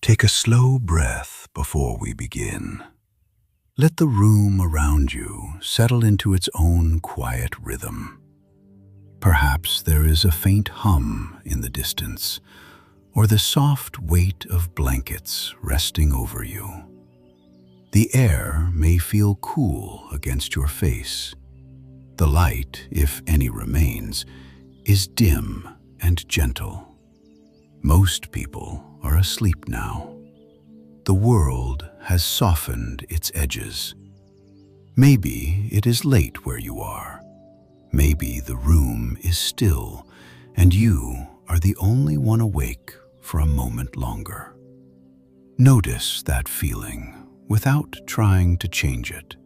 Take a slow breath before we begin. Let the room around you settle into its own quiet rhythm. Perhaps there is a faint hum in the distance, or the soft weight of blankets resting over you. The air may feel cool against your face. The light, if any remains, is dim and gentle. Most people are asleep now. The world has softened its edges. Maybe it is late where you are. Maybe the room is still, and you are the only one awake for a moment longer. Notice that feeling without trying to change it.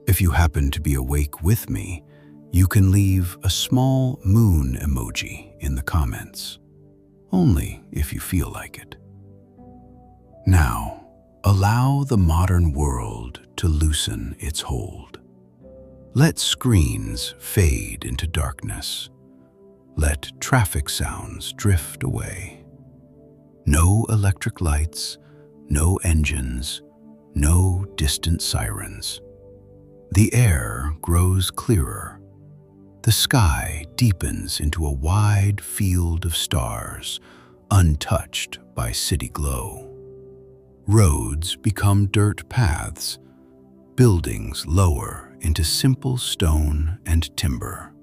If you happen to be awake with me, you can leave a small moon emoji in the comments, only if you feel like it. Now, allow the modern world to loosen its hold. Let screens fade into darkness. Let traffic sounds drift away. No electric lights, no engines, no distant sirens. The air grows clearer. The sky deepens into a wide field of stars, untouched by city glow. Roads become dirt paths. Buildings lower into simple stone and timber.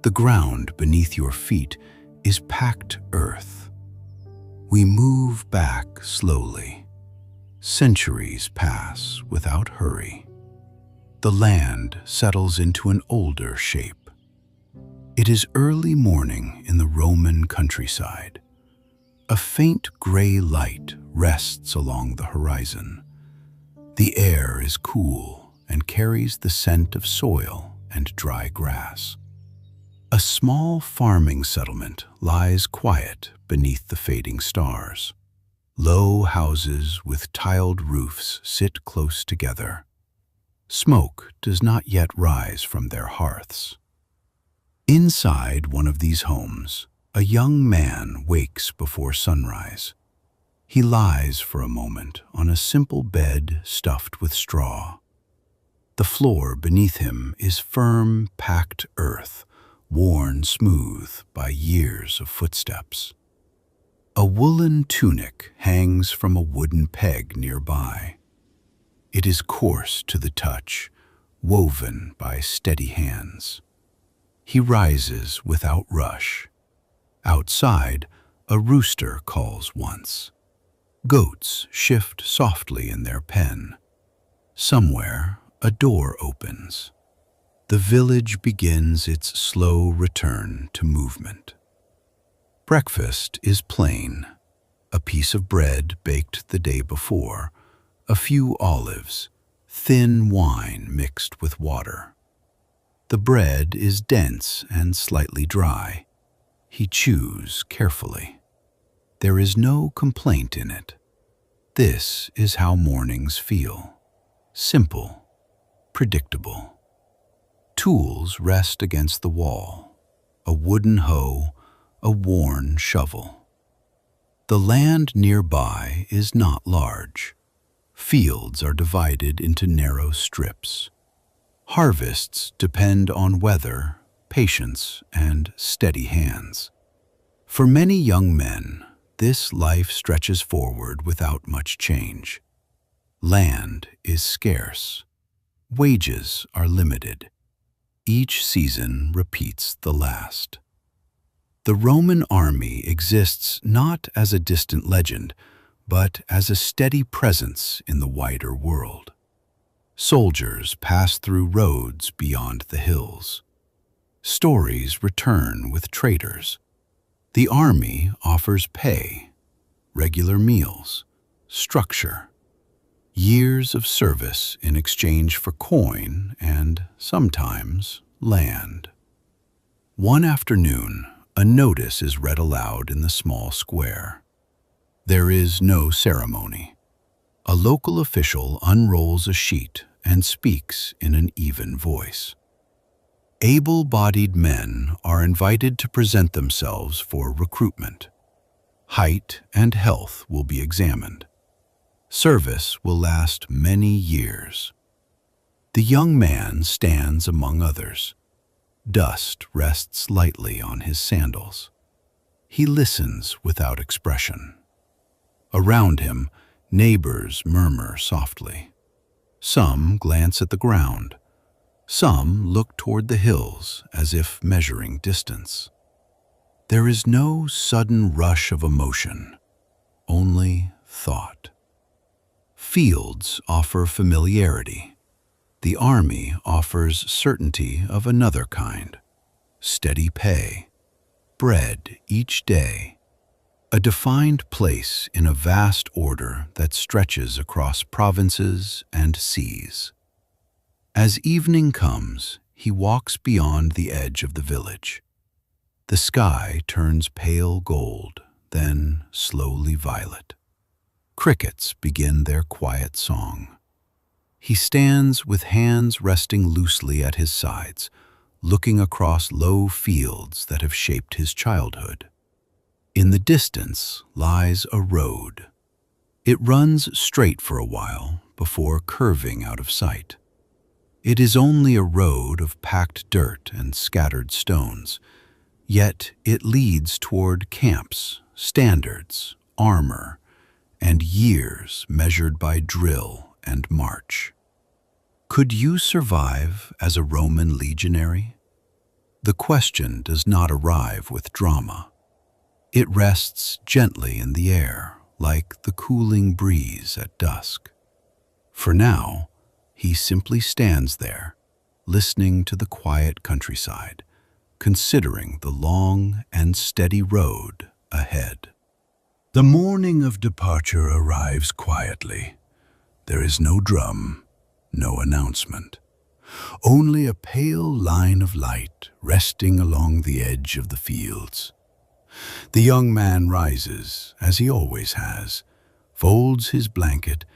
The ground beneath your feet is packed earth. We move back slowly. Centuries pass without hurry. The land settles into an older shape. It is early morning in the Roman countryside. A faint gray light rests along the horizon. The air is cool and carries the scent of soil and dry grass. A small farming settlement lies quiet beneath the fading stars. Low houses with tiled roofs sit close together. Smoke does not yet rise from their hearths. Inside one of these homes, a young man wakes before sunrise. He lies for a moment on a simple bed stuffed with straw. The floor beneath him is firm, packed earth, worn smooth by years of footsteps. A woolen tunic hangs from a wooden peg nearby. It is coarse to the touch, woven by steady hands. He rises without rush. Outside, a rooster calls once. Goats shift softly in their pen. Somewhere, a door opens. The village begins its slow return to movement. Breakfast is plain. A piece of bread baked the day before, a few olives, thin wine mixed with water. The bread is dense and slightly dry. He chews carefully. There is no complaint in it. This is how mornings feel. Simple, predictable. Tools rest against the wall. A wooden hoe, a worn shovel. The land nearby is not large. Fields are divided into narrow strips. Harvests depend on weather, patience, and steady hands. For many young men, this life stretches forward without much change. Land is scarce. Wages are limited. Each season repeats the last. The Roman army exists not as a distant legend, but as a steady presence in the wider world. Soldiers pass through roads beyond the hills. Stories return with traders. The army offers pay, regular meals, structure, years of service in exchange for coin and, sometimes, land. One afternoon, a notice is read aloud in the small square. There is no ceremony. A local official unrolls a sheet and speaks in an even voice. Able-bodied men are invited to present themselves for recruitment. Height and health will be examined. Service will last many years. The young man stands among others. Dust rests lightly on his sandals. He listens without expression. Around him, neighbors murmur softly. Some glance at the ground. Some look toward the hills as if measuring distance. There is no sudden rush of emotion, only thought. Fields offer familiarity. The army offers certainty of another kind. Steady pay, bread each day, a defined place in a vast order that stretches across provinces and seas. As evening comes, he walks beyond the edge of the village. The sky turns pale gold, then slowly violet. Crickets begin their quiet song. He stands with hands resting loosely at his sides, looking across low fields that have shaped his childhood. In the distance lies a road. It runs straight for a while before curving out of sight. It is only a road of packed dirt and scattered stones, yet it leads toward camps, standards, armor, and years measured by drill and march. Could you survive as a Roman legionary? The question does not arrive with drama. It rests gently in the air, like the cooling breeze at dusk. For now, he simply stands there, listening to the quiet countryside, considering the long and steady road ahead. The morning of departure arrives quietly. There is no drum, no announcement. Only a pale line of light resting along the edge of the fields. The young man rises, as he always has, folds his blanket,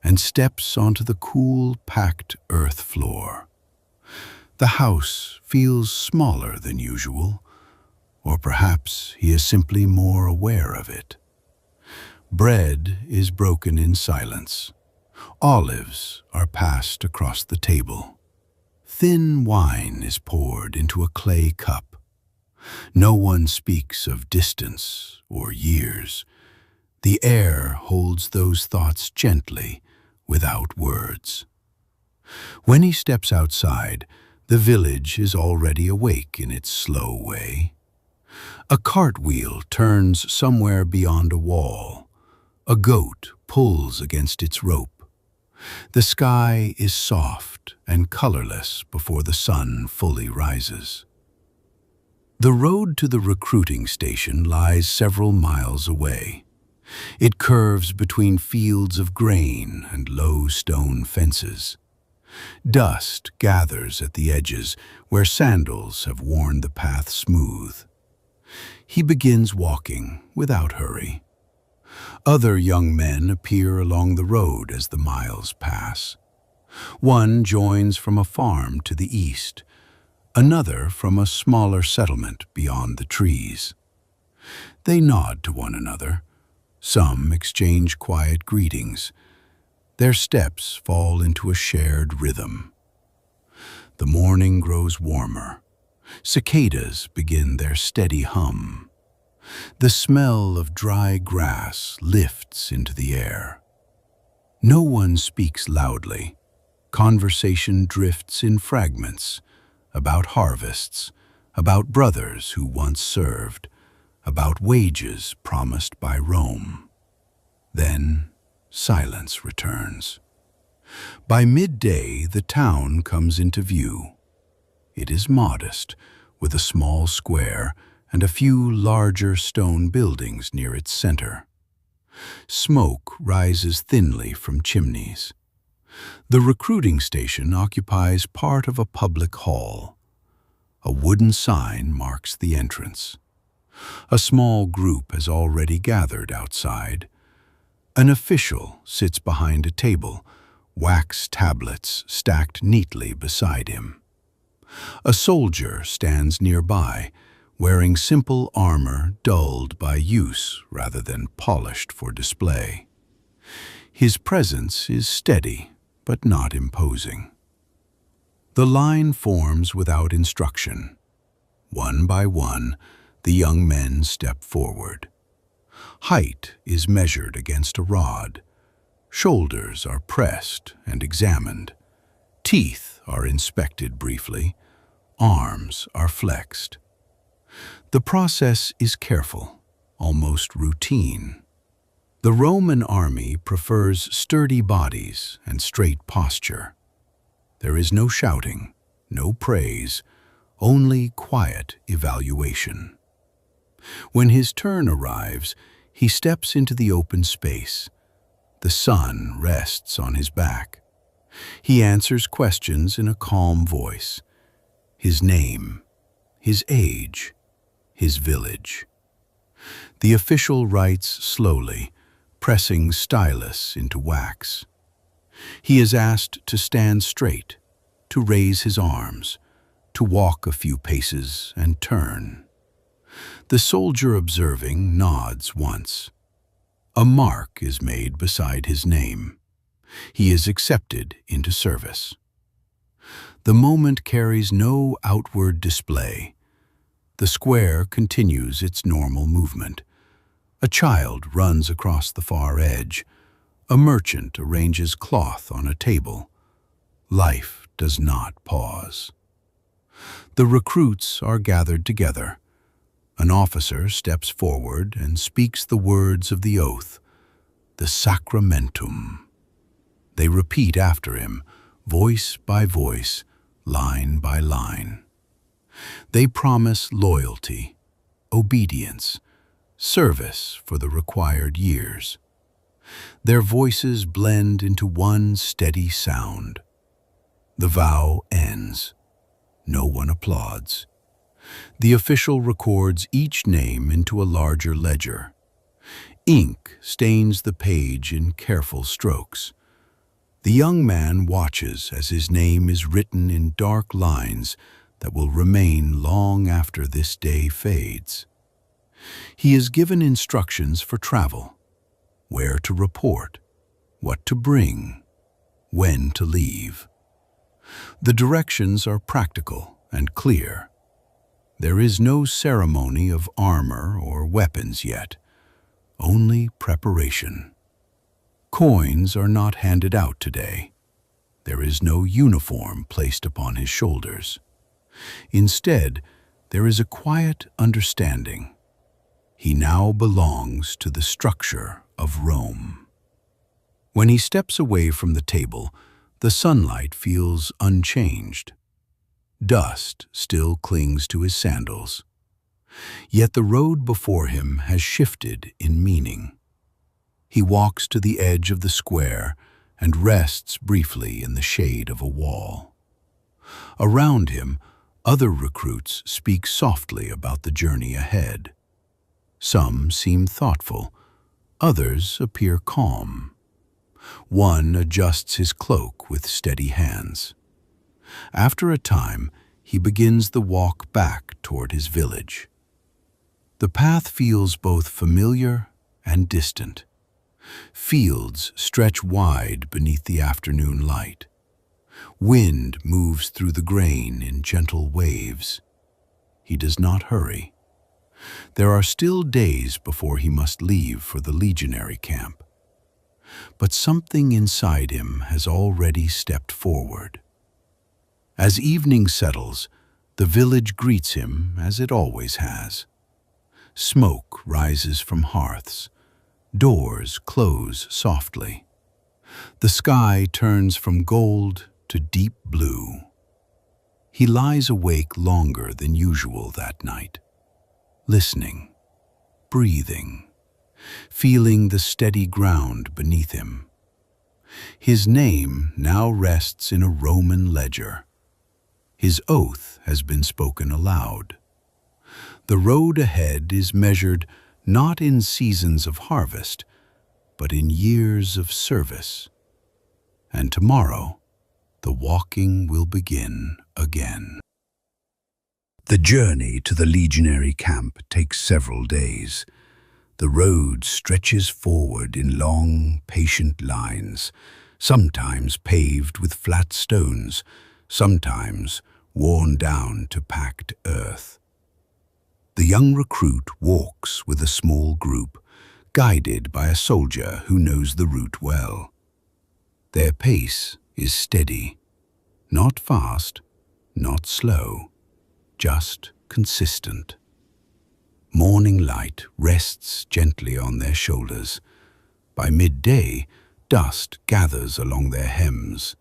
and steps onto the cool, packed earth floor. The house feels smaller than usual, or perhaps he is simply more aware of it. Bread is broken in silence. Olives are passed across the table. Thin wine is poured into a clay cup. No one speaks of distance or years. The air holds those thoughts gently, without words. When he steps outside, the village is already awake in its slow way. A cartwheel turns somewhere beyond a wall. A goat pulls against its rope. The sky is soft and colorless before the sun fully rises. The road to the recruiting station lies several miles away. It curves between fields of grain and low stone fences. Dust gathers at the edges where sandals have worn the path smooth. He begins walking without hurry. Other young men appear along the road as the miles pass. One joins from a farm to the east, another from a smaller settlement beyond the trees. They nod to one another. Some exchange quiet greetings. Their steps fall into a shared rhythm. The morning grows warmer. Cicadas begin their steady hum. The smell of dry grass lifts into the air. No one speaks loudly. Conversation drifts in fragments, about harvests, about brothers who once served, about wages promised by Rome. Then silence returns. By midday, the town comes into view. It is modest, with a small square and a few larger stone buildings near its center. Smoke rises thinly from chimneys. The recruiting station occupies part of a public hall. A wooden sign marks the entrance. A small group has already gathered outside. An official sits behind a table, wax tablets stacked neatly beside him. A soldier stands nearby, wearing simple armor dulled by use rather than polished for display. His presence is steady but not imposing. The line forms without instruction. One by one, the young men step forward. Height is measured against a rod. Shoulders are pressed and examined. Teeth are inspected briefly. Arms are flexed. The process is careful, almost routine. The Roman army prefers sturdy bodies and straight posture. There is no shouting, no praise, only quiet evaluation. When his turn arrives, he steps into the open space. The sun rests on his back. He answers questions in a calm voice. His name, his age, his village. The official writes slowly, pressing stylus into wax. He is asked to stand straight, to raise his arms, to walk a few paces and turn. The soldier observing nods once. A mark is made beside his name. He is accepted into service. The moment carries no outward display. The square continues its normal movement. A child runs across the far edge. A merchant arranges cloth on a table. Life does not pause. The recruits are gathered together. An officer steps forward and speaks the words of the oath, the sacramentum. They repeat after him, voice by voice, line by line. They promise loyalty, obedience, service for the required years. Their voices blend into one steady sound. The vow ends. No one applauds. The official records each name into a larger ledger. Ink stains the page in careful strokes. The young man watches as his name is written in dark lines that will remain long after this day fades. He is given instructions for travel, where to report, what to bring, when to leave. The directions are practical and clear. There is no ceremony of armor or weapons yet, only preparation. Coins are not handed out today. There is no uniform placed upon his shoulders. Instead, there is a quiet understanding. He now belongs to the structure of Rome. When he steps away from the table, the sunlight feels unchanged. Dust still clings to his sandals. Yet the road before him has shifted in meaning. He walks to the edge of the square and rests briefly in the shade of a wall. Around him, other recruits speak softly about the journey ahead. Some seem thoughtful, others appear calm. One adjusts his cloak with steady hands. After a time, he begins the walk back toward his village. The path feels both familiar and distant. Fields stretch wide beneath the afternoon light. Wind moves through the grain in gentle waves. He does not hurry. There are still days before he must leave for the Legionary camp. But something inside him has already stepped forward. As evening settles, the village greets him as it always has. Smoke rises from hearths. Doors close softly. The sky turns from gold to deep blue. He lies awake longer than usual that night, listening, breathing, feeling the steady ground beneath him. His name now rests in a Roman ledger. His oath has been spoken aloud. The road ahead is measured not in seasons of harvest, but in years of service. And tomorrow, the walking will begin again. The journey to the Legionary camp takes several days. The road stretches forward in long, patient lines, sometimes paved with flat stones, sometimes worn down to packed earth. The young recruit walks with a small group, guided by a soldier who knows the route well. Their pace is steady, not fast, not slow, just consistent. Morning light rests gently on their shoulders. By midday, dust gathers along their hems.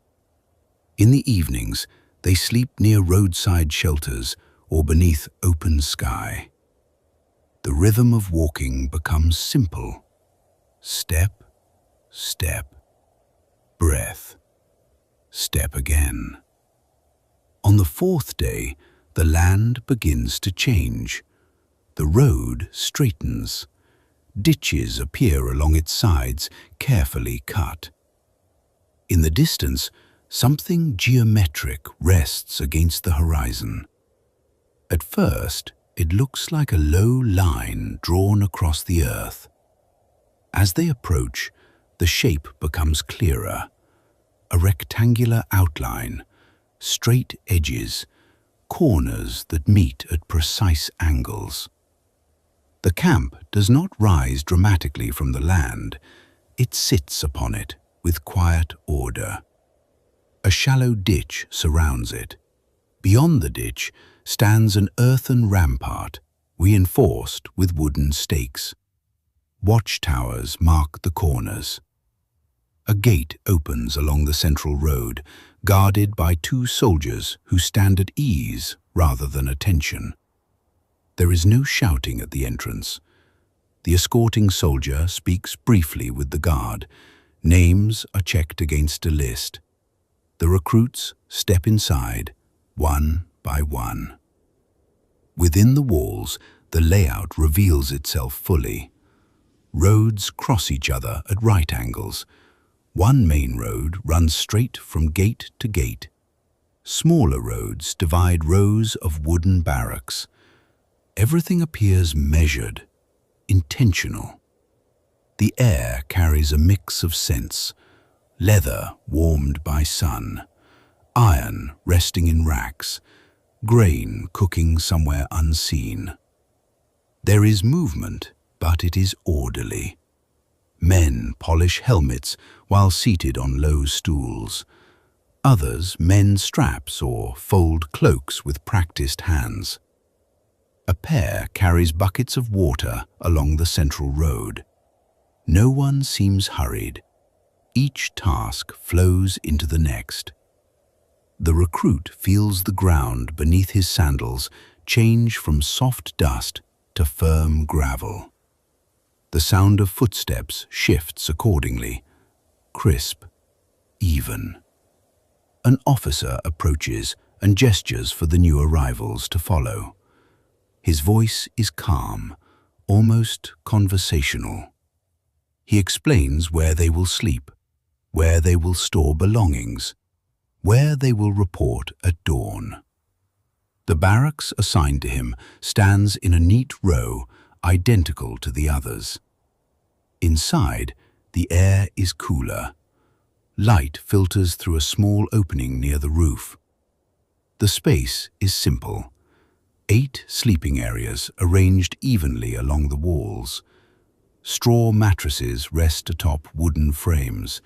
In the evenings, they sleep near roadside shelters or beneath open sky. The rhythm of walking becomes simple. Step, step, breath, step again. On the fourth day, the land begins to change. The road straightens. Ditches appear along its sides, carefully cut. In the distance, something geometric rests against the horizon. At first, it looks like a low line drawn across the earth. As they approach, the shape becomes clearer. A rectangular outline, straight edges, corners that meet at precise angles. The camp does not rise dramatically from the land. It sits upon it with quiet order. A shallow ditch surrounds it. Beyond the ditch stands an earthen rampart, reinforced with wooden stakes. Watchtowers mark the corners. A gate opens along the central road, guarded by two soldiers who stand at ease rather than attention. There is no shouting at the entrance. The escorting soldier speaks briefly with the guard. Names are checked against a list. The recruits step inside, one by one. Within the walls, the layout reveals itself fully. Roads cross each other at right angles. One main road runs straight from gate to gate. Smaller roads divide rows of wooden barracks. Everything appears measured, intentional. The air carries a mix of scents: leather warmed by sun, iron resting in racks, grain cooking somewhere unseen. There is movement, but it is orderly. Men polish helmets while seated on low stools. Others mend straps or fold cloaks with practiced hands. A pair carries buckets of water along the central road. No one seems hurried. Each task flows into the next. The recruit feels the ground beneath his sandals change from soft dust to firm gravel. The sound of footsteps shifts accordingly, crisp, even. An officer approaches and gestures for the new arrivals to follow. His voice is calm, almost conversational. He explains where they will sleep, where they will store belongings, where they will report at dawn. The barracks assigned to him stands in a neat row, identical to the others. Inside, the air is cooler. Light filters through a small opening near the roof. The space is simple. 8 sleeping areas arranged evenly along the walls. Straw mattresses rest atop wooden frames.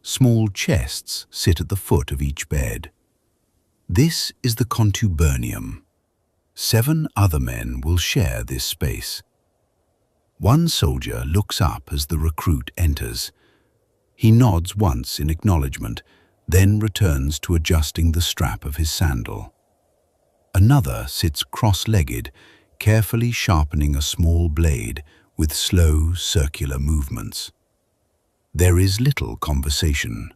Small chests sit at the foot of each bed. This is the Contubernium. 7 other men will share this space. One soldier looks up as the recruit enters. He nods once in acknowledgement, then returns to adjusting the strap of his sandal. Another sits cross-legged, carefully sharpening a small blade with slow, circular movements. There is little conversation.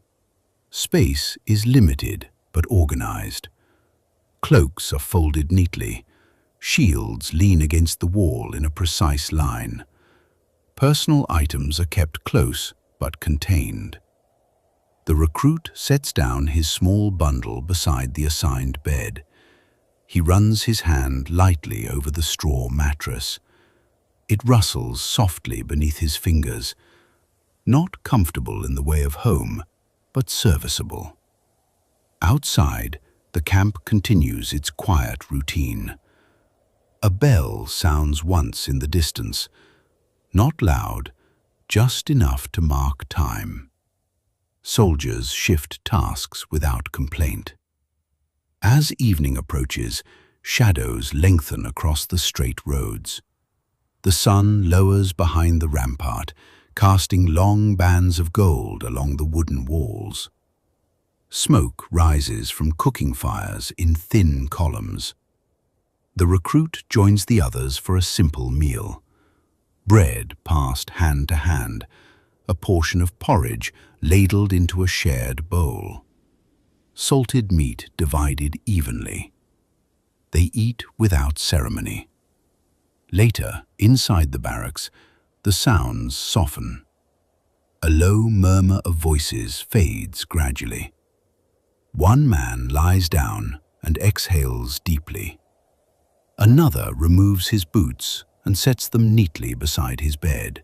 Space is limited but organized. Cloaks are folded neatly. Shields lean against the wall in a precise line. Personal items are kept close but contained. The recruit sets down his small bundle beside the assigned bed. He runs his hand lightly over the straw mattress. It rustles softly beneath his fingers, not comfortable in the way of home, but serviceable. Outside, the camp continues its quiet routine. A bell sounds once in the distance, not loud, just enough to mark time. Soldiers shift tasks without complaint. As evening approaches, shadows lengthen across the straight roads. The sun lowers behind the rampart, casting long bands of gold along the wooden walls. Smoke rises from cooking fires in thin columns. The recruit joins the others for a simple meal. Bread passed hand to hand, a portion of porridge ladled into a shared bowl. Salted meat divided evenly. They eat without ceremony. Later, inside the barracks, the sounds soften. A low murmur of voices fades gradually. One man lies down and exhales deeply. Another removes his boots and sets them neatly beside his bed.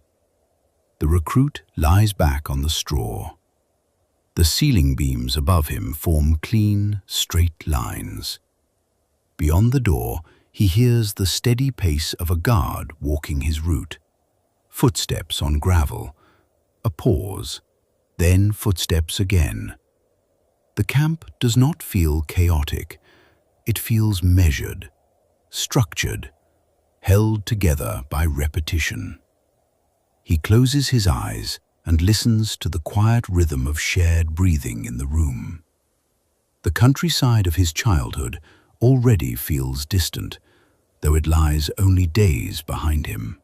The recruit lies back on the straw. The ceiling beams above him form clean, straight lines. Beyond the door, he hears the steady pace of a guard walking his route. Footsteps on gravel, a pause, then footsteps again. The camp does not feel chaotic. It feels measured, structured, held together by repetition. He closes his eyes and listens to the quiet rhythm of shared breathing in the room. The countryside of his childhood already feels distant, though it lies only days behind him.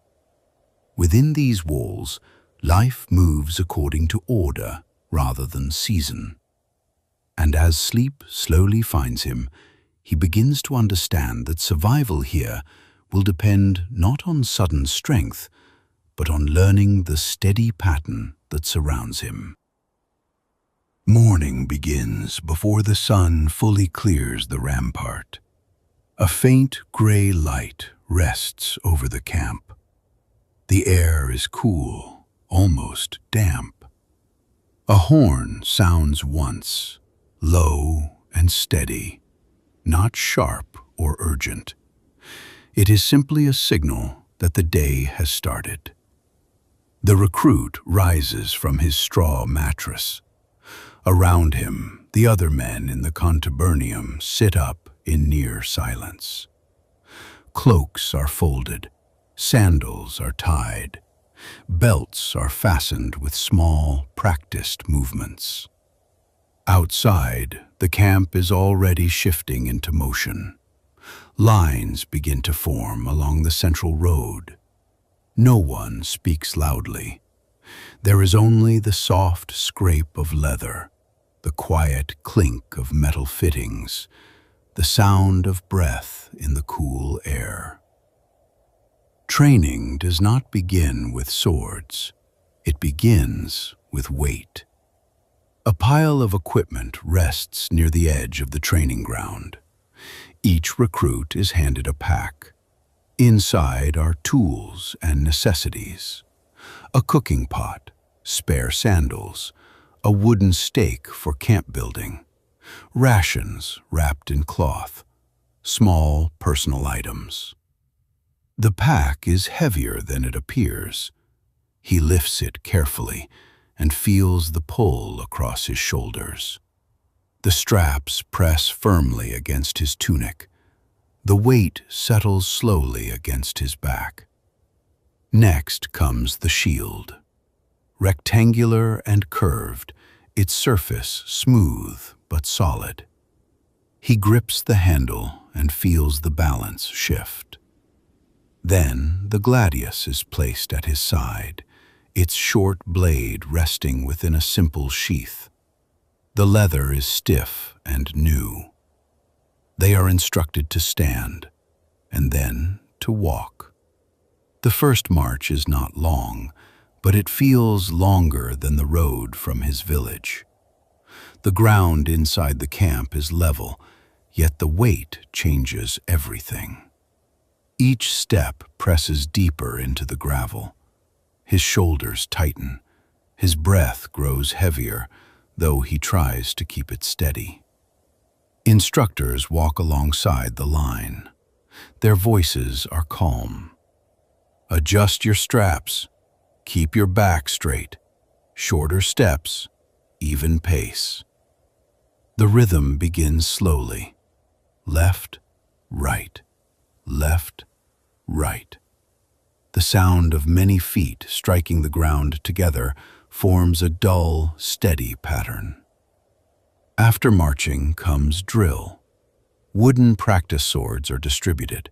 Within these walls, life moves according to order rather than season. And as sleep slowly finds him, he begins to understand that survival here will depend not on sudden strength, but on learning the steady pattern that surrounds him. Morning begins before the sun fully clears the rampart. A faint gray light rests over the camp. The air is cool, almost damp. A horn sounds once, low and steady, not sharp or urgent. It is simply a signal that the day has started. The recruit rises from his straw mattress. Around him, the other men in the Contubernium sit up in near silence. Cloaks are folded, sandals are tied, belts are fastened with small, practiced movements. Outside, the camp is already shifting into motion. Lines begin to form along the central road. No one speaks loudly. There is only the soft scrape of leather, the quiet clink of metal fittings, the sound of breath in the cool air. Training does not begin with swords. It begins with weight. A pile of equipment rests near the edge of the training ground. Each recruit is handed a pack. Inside are tools and necessities. A cooking pot, spare sandals, a wooden stake for camp building, rations wrapped in cloth, small personal items. The pack is heavier than it appears. He lifts it carefully and feels the pull across his shoulders. The straps press firmly against his tunic. The weight settles slowly against his back. Next comes the shield. Rectangular and curved, its surface smooth but solid. He grips the handle and feels the balance shift. Then the gladius is placed at his side, its short blade resting within a simple sheath. The leather is stiff and new. They are instructed to stand, and then to walk. The first march is not long, but it feels longer than the road from his village. The ground inside the camp is level, Yet the weight changes everything. Each step presses deeper into the gravel. His shoulders tighten. His breath grows heavier, though he tries to keep it steady. Instructors walk alongside the line. Their voices are calm. Adjust your straps. Keep your back straight. Shorter steps, even pace. The rhythm begins slowly. Left, right, left, right. The sound of many feet striking the ground together forms a dull, steady pattern. After marching comes drill. Wooden practice swords are distributed.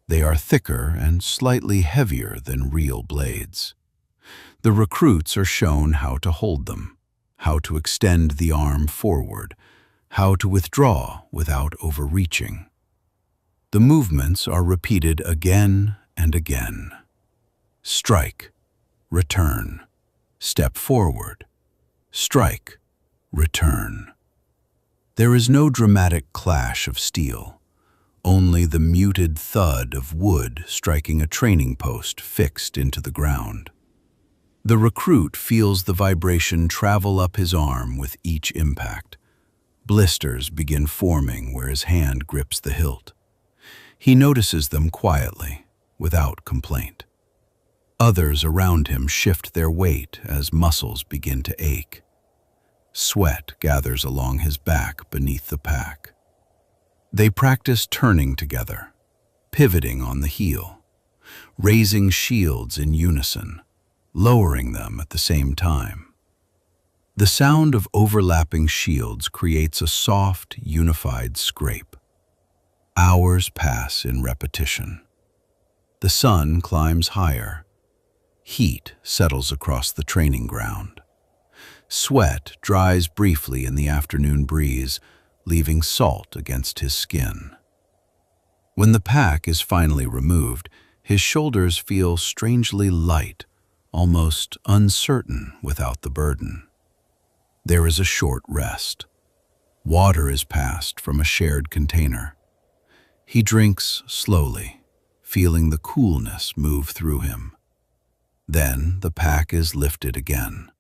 They are thicker and slightly heavier than real blades. The recruits are shown how to hold them, how to extend the arm forward, how to withdraw without overreaching. The movements are repeated again and again. Strike, return, step forward, strike, return. There is no dramatic clash of steel, only the muted thud of wood striking a training post fixed into the ground. The recruit feels the vibration travel up his arm with each impact. Blisters begin forming where his hand grips the hilt. He notices them quietly, without complaint. Others around him shift their weight as muscles begin to ache. Sweat gathers along his back beneath the pack. They practice turning together, pivoting on the heel, raising shields in unison, lowering them at the same time. The sound of overlapping shields creates a soft, unified scrape. Hours pass in repetition. The sun climbs higher. Heat settles across the training ground. Sweat dries briefly in the afternoon breeze, leaving salt against his skin. When the pack is finally removed, his shoulders feel strangely light, almost uncertain without the burden. There is a short rest. Water is passed from a shared container. He drinks slowly, feeling the coolness move through him. Then the pack is lifted again.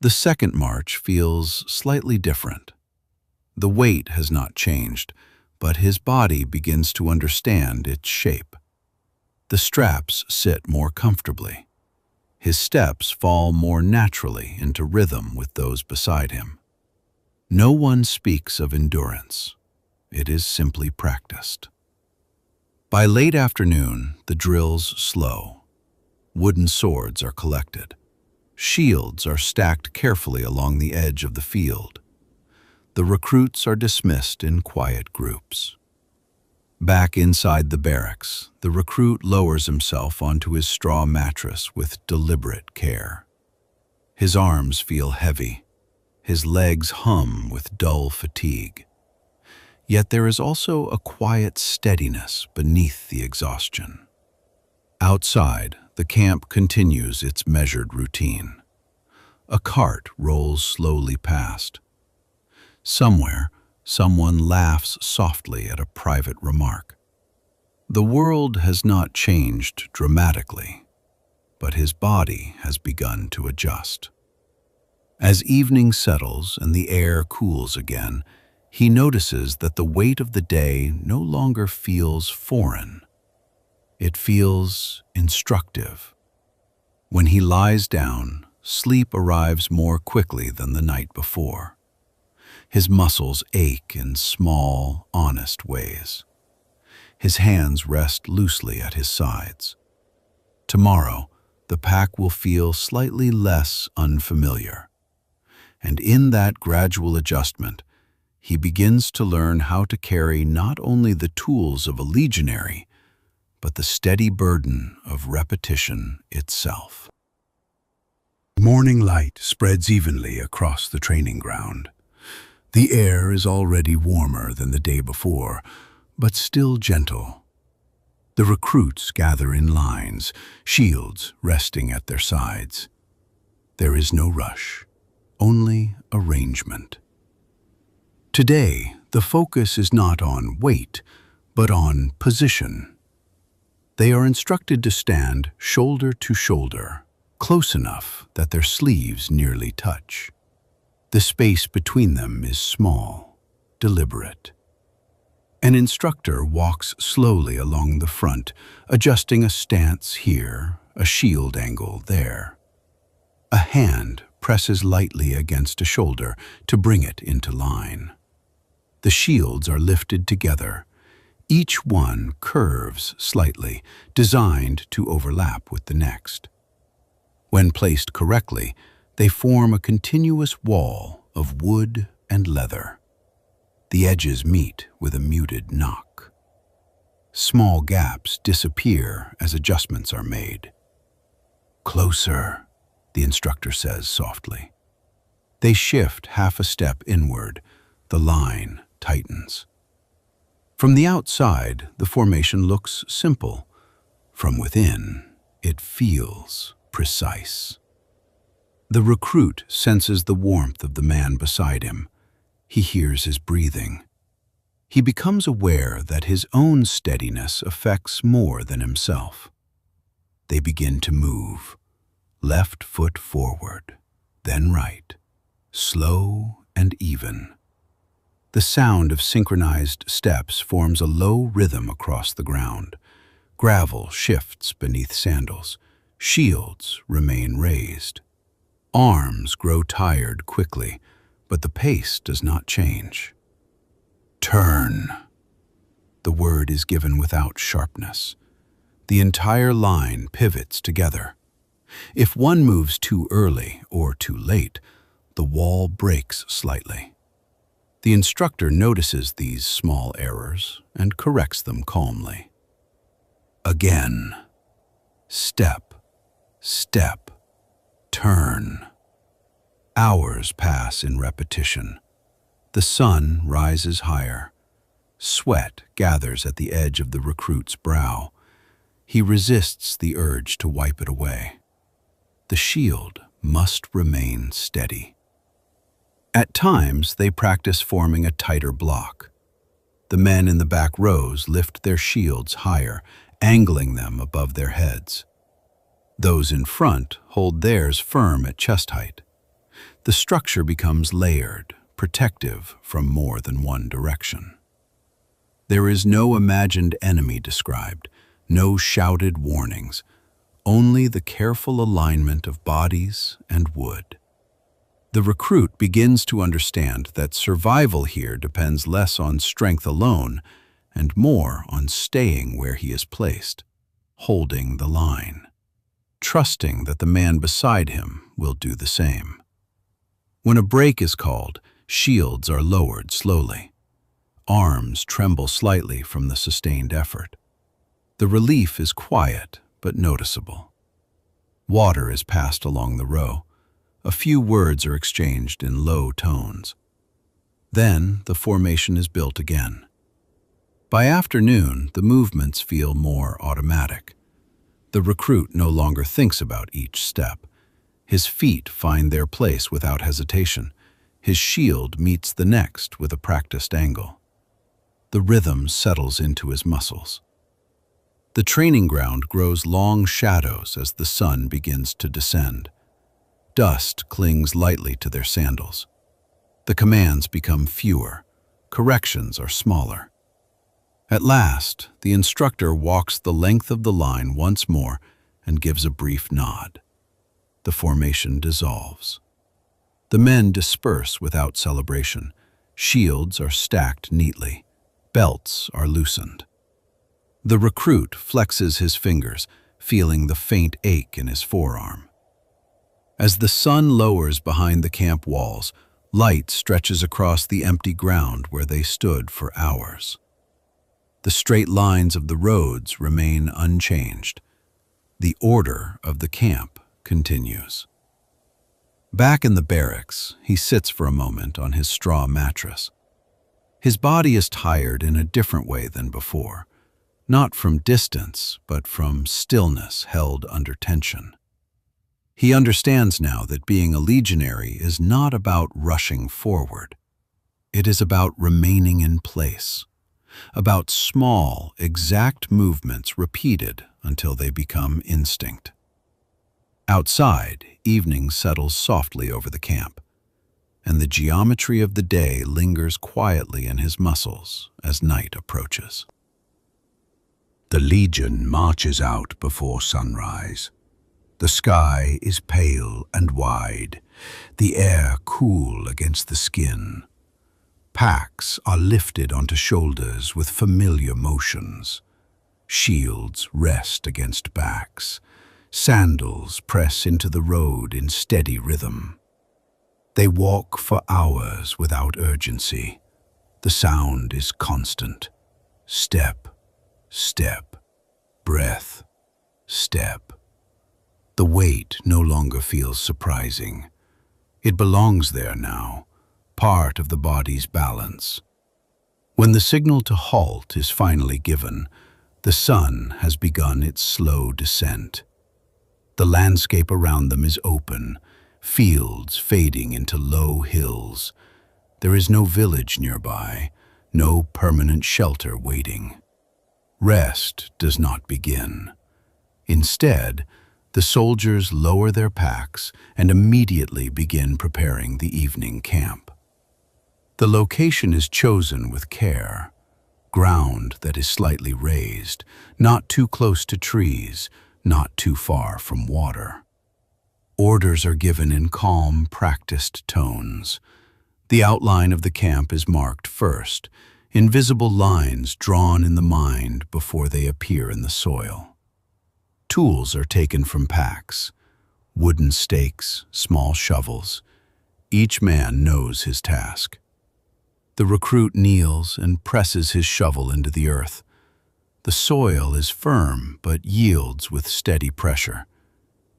The second march feels slightly different. The weight has not changed, but his body begins to understand its shape. The straps sit more comfortably. His steps fall more naturally into rhythm with those beside him. No one speaks of endurance. It is simply practiced. By late afternoon, the drills slow. Wooden swords are collected. Shields are stacked carefully along the edge of the field. The recruits are dismissed in quiet groups. Back inside the barracks, the recruit lowers himself onto his straw mattress with deliberate care. His arms feel heavy. His legs hum with dull fatigue. Yet there is also a quiet steadiness beneath the exhaustion. Outside, the camp continues its measured routine. A cart rolls slowly past. Somewhere, someone laughs softly at a private remark. The world has not changed dramatically, but his body has begun to adjust. As evening settles and the air cools again, he notices that the weight of the day no longer feels foreign. It feels instructive. When he lies down, sleep arrives more quickly than the night before. His muscles ache in small, honest ways. His hands rest loosely at his sides. Tomorrow, the pack will feel slightly less unfamiliar. And in that gradual adjustment, he begins to learn how to carry not only the tools of a legionary, but the steady burden of repetition itself. Morning light spreads evenly across the training ground. The air is already warmer than the day before, but still gentle. The recruits gather in lines, shields resting at their sides. There is no rush, only arrangement. Today, The focus is not on weight, but on position. They are instructed to stand shoulder to shoulder, close enough that their sleeves nearly touch. The space between them is small, deliberate. An instructor walks slowly along the front, adjusting a stance here, a shield angle there. A hand presses lightly against a shoulder to bring it into line. The shields are lifted together. Each one curves slightly, designed to overlap with the next. When placed correctly, they form a continuous wall of wood and leather. The edges meet with a muted knock. Small gaps disappear as adjustments are made. "Closer," the instructor says softly. They shift half a step inward. The line tightens. From the outside, the formation looks simple. From within, it feels precise. The recruit senses the warmth of the man beside him. He hears his breathing. He becomes aware that his own steadiness affects more than himself. They begin to move, left foot forward, then right, slow and even. The sound of synchronized steps forms a low rhythm across the ground. Gravel shifts beneath sandals. Shields remain raised. Arms grow tired quickly, but the pace does not change. "Turn." The word is given without sharpness. The entire line pivots together. If one moves too early or too late, the wall breaks slightly. The instructor notices these small errors and corrects them calmly. Again. Step, step, turn. Hours pass in repetition. The sun rises higher. Sweat gathers at the edge of the recruit's brow. He resists the urge to wipe it away. The shield must remain steady. At times, they practice forming a tighter block. The men in the back rows lift their shields higher, angling them above their heads. Those in front hold theirs firm at chest height. The structure becomes layered, protective from more than one direction. There is no imagined enemy described, no shouted warnings, only the careful alignment of bodies and wood. The recruit begins to understand that survival here depends less on strength alone and more on staying where he is placed, holding the line, trusting that the man beside him will do the same. When a break is called, shields are lowered slowly. Arms tremble slightly from the sustained effort. The relief is quiet but noticeable. Water is passed along the row. A few words are exchanged in low tones. Then the formation is built again. By afternoon, the movements feel more automatic. The recruit no longer thinks about each step. His feet find their place without hesitation. His shield meets the next with a practiced angle. The rhythm settles into his muscles. The training ground grows long shadows as the sun begins to descend. Dust clings lightly to their sandals. The commands become fewer. Corrections are smaller. At last, the instructor walks the length of the line once more and gives a brief nod. The formation dissolves. The men disperse without celebration. Shields are stacked neatly. Belts are loosened. The recruit flexes his fingers, feeling the faint ache in his forearm. As the sun lowers behind the camp walls, light stretches across the empty ground where they stood for hours. The straight lines of the roads remain unchanged. The order of the camp continues. Back in the barracks, he sits for a moment on his straw mattress. His body is tired in a different way than before, not from distance, but from stillness held under tension. He understands now that being a legionary is not about rushing forward. It is about remaining in place, about small, exact movements repeated until they become instinct. Outside, evening settles softly over the camp, and the geometry of the day lingers quietly in his muscles as night approaches. The Legion marches out before sunrise. The sky is pale and wide, the air cool against the skin. Packs are lifted onto shoulders with familiar motions. Shields rest against backs. Sandals press into the road in steady rhythm. They walk for hours without urgency. The sound is constant. Step, step, breath, step. The weight no longer feels surprising. It belongs there now, part of the body's balance. When the signal to halt is finally given, the sun has begun its slow descent. The landscape around them is open, fields fading into low hills. There is no village nearby, no permanent shelter waiting. Rest does not begin. Instead, the soldiers lower their packs and immediately begin preparing the evening camp. The location is chosen with care. Ground that is slightly raised, not too close to trees, not too far from water. Orders are given in calm, practiced tones. The outline of the camp is marked first, invisible lines drawn in the mind before they appear in the soil. Tools are taken from packs, wooden stakes, small shovels. Each man knows his task. The recruit kneels and presses his shovel into the earth. The soil is firm but yields with steady pressure.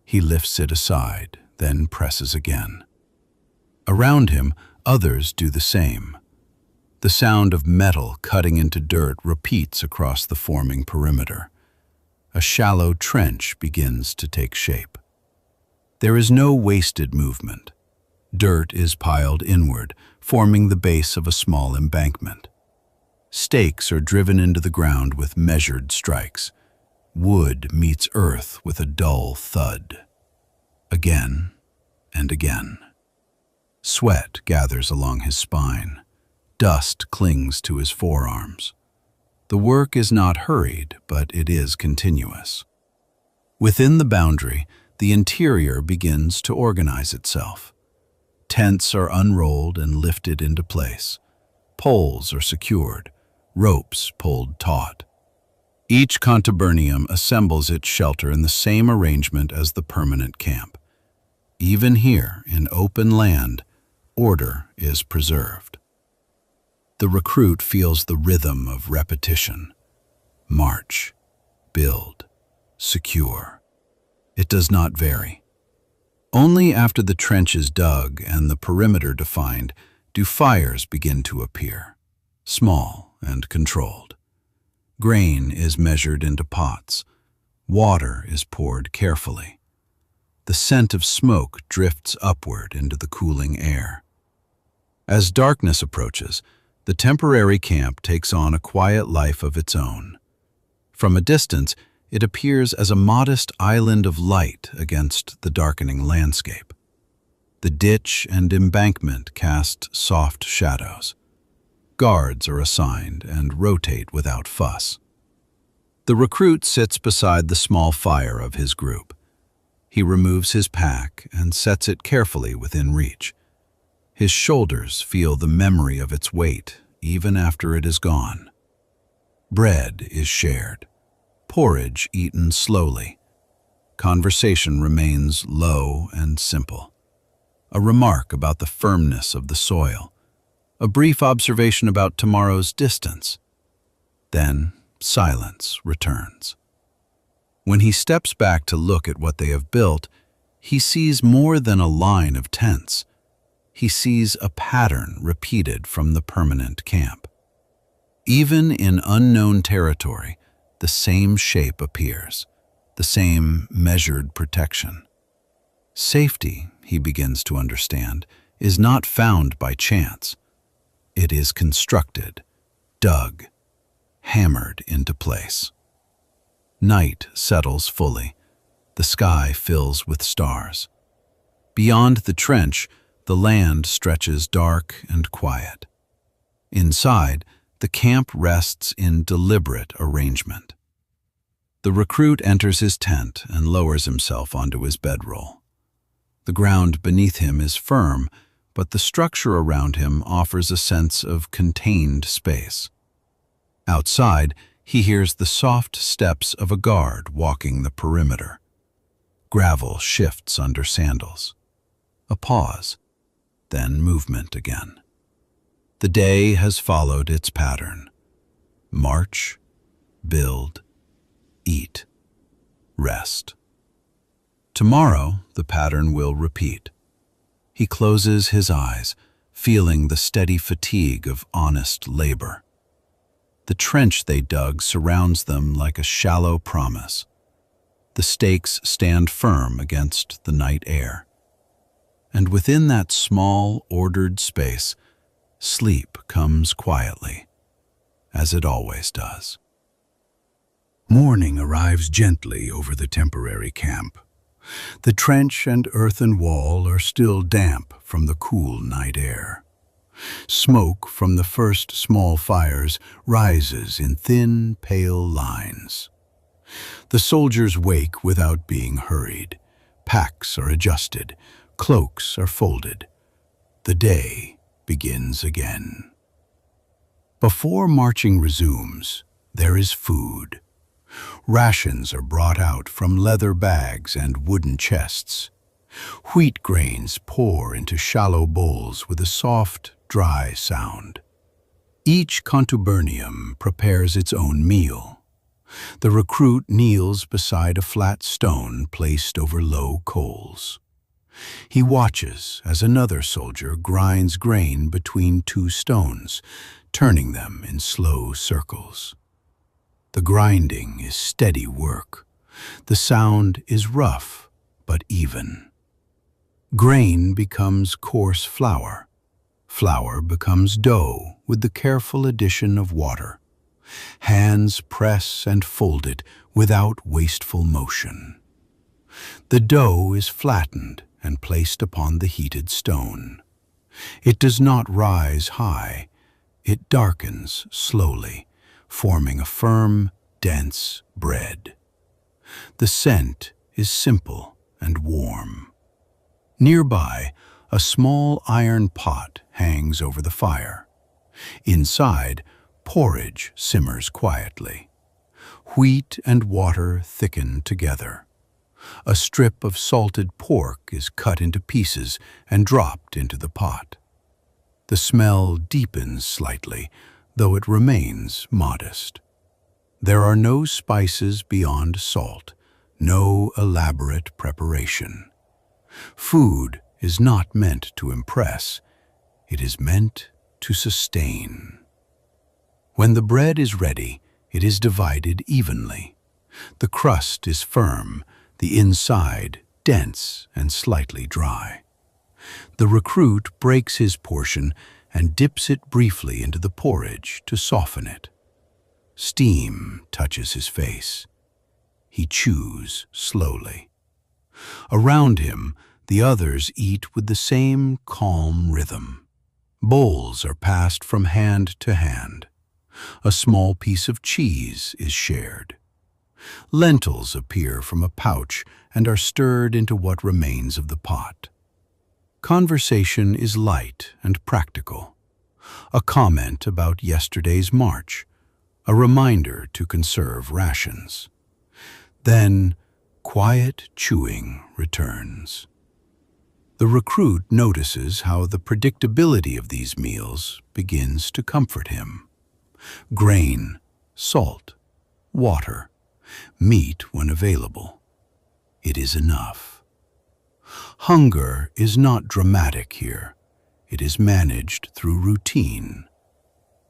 He lifts it aside, then presses again. Around him, others do the same. The sound of metal cutting into dirt repeats across the forming perimeter. A shallow trench begins to take shape. There is no wasted movement. Dirt is piled inward, forming the base of a small embankment. Stakes are driven into the ground with measured strikes. Wood meets earth with a dull thud. Again and again. Sweat gathers along his spine. Dust clings to his forearms. The work is not hurried, but it is continuous. Within the boundary, the interior begins to organize itself. Tents are unrolled and lifted into place. Poles are secured, ropes pulled taut. Each Contubernium assembles its shelter in the same arrangement as the permanent camp. Even here, in open land, order is preserved. The recruit feels the rhythm of repetition. March, build, secure. It does not vary. Only after the trench is dug and the perimeter defined do fires begin to appear, small and controlled. Grain is measured into pots. Water is poured carefully. The scent of smoke drifts upward into the cooling air. As darkness approaches, the temporary camp takes on a quiet life of its own. From a distance, it appears as a modest island of light against the darkening landscape. The ditch and embankment cast soft shadows. Guards are assigned and rotate without fuss. The recruit sits beside the small fire of his group. He removes his pack and sets it carefully within reach. His shoulders feel the memory of its weight even after it is gone. Bread is shared, porridge eaten slowly. Conversation remains low and simple. A remark about the firmness of the soil, a brief observation about tomorrow's distance. Then silence returns. When he steps back to look at what they have built, he sees more than a line of tents. He sees a pattern repeated from the permanent camp. Even in unknown territory, the same shape appears, the same measured protection. Safety, he begins to understand, is not found by chance. It is constructed, dug, hammered into place. Night settles fully. The sky fills with stars. Beyond the trench, the land stretches dark and quiet. Inside, the camp rests in deliberate arrangement. The recruit enters his tent and lowers himself onto his bedroll. The ground beneath him is firm, but the structure around him offers a sense of contained space. Outside, he hears the soft steps of a guard walking the perimeter. Gravel shifts under sandals. A pause, then movement again. The day has followed its pattern. March, build, eat, rest. Tomorrow, the pattern will repeat. He closes his eyes, feeling the steady fatigue of honest labor. The trench they dug surrounds them like a shallow promise. The stakes stand firm against the night air. And within that small, ordered space, sleep comes quietly, as it always does. Morning arrives gently over the temporary camp. The trench and earthen wall are still damp from the cool night air. Smoke from the first small fires rises in thin, pale lines. The soldiers wake without being hurried. Packs are adjusted, cloaks are folded. The day begins again. Before marching resumes, there is food. Rations are brought out from leather bags and wooden chests. Wheat grains pour into shallow bowls with a soft, dry sound. Each Contubernium prepares its own meal. The recruit kneels beside a flat stone placed over low coals. He watches as another soldier grinds grain between two stones, turning them in slow circles. The grinding is steady work. The sound is rough but even. Grain becomes coarse flour. Flour becomes dough with the careful addition of water. Hands press and fold it without wasteful motion. The dough is flattened and placed upon the heated stone. It does not rise high. It darkens slowly, forming a firm, dense bread. The scent is simple and warm. Nearby, a small iron pot hangs over the fire. Inside, porridge simmers quietly. Wheat and water thicken together. A strip of salted pork is cut into pieces and dropped into the pot. The smell deepens slightly, though it remains modest. There are no spices beyond salt, no elaborate preparation. Food is not meant to impress, it is meant to sustain. When the bread is ready, it is divided evenly. The crust is firm, the inside dense and slightly dry. The recruit breaks his portion and dips it briefly into the porridge to soften it. Steam touches his face. He chews slowly. Around him, the others eat with the same calm rhythm. Bowls are passed from hand to hand. A small piece of cheese is shared. Lentils appear from a pouch and are stirred into what remains of the pot. Conversation is light and practical. A comment about yesterday's march, a reminder to conserve rations. Then, quiet chewing returns. The recruit notices how the predictability of these meals begins to comfort him. Grain, salt, water, meat when available. It is enough. Hunger is not dramatic here. It is managed through routine.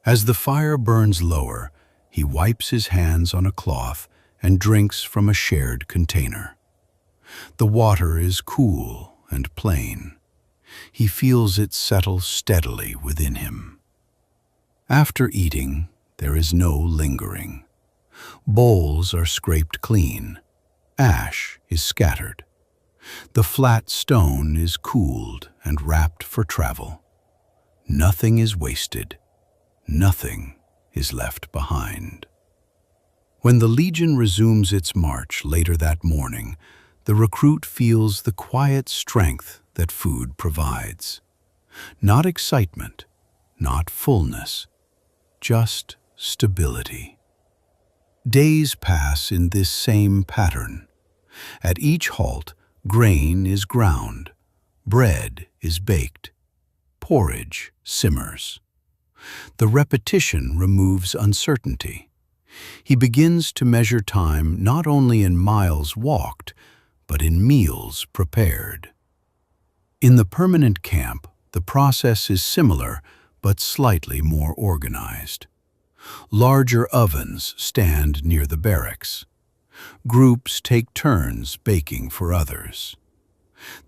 As the fire burns lower, he wipes his hands on a cloth and drinks from a shared container. The water is cool and plain. He feels it settle steadily within him. After eating, there is no lingering. Bowls are scraped clean. Ash is scattered. The flat stone is cooled and wrapped for travel. Nothing is wasted. Nothing is left behind. When the Legion resumes its march later that morning, the recruit feels the quiet strength that food provides. Not excitement, not fullness, just stability. Days pass in this same pattern. At each halt, grain is ground, bread is baked, porridge simmers. The repetition removes uncertainty. He begins to measure time not only in miles walked, but in meals prepared. In the permanent camp, the process is similar but slightly more organized. Larger ovens stand near the barracks. Groups take turns baking for others.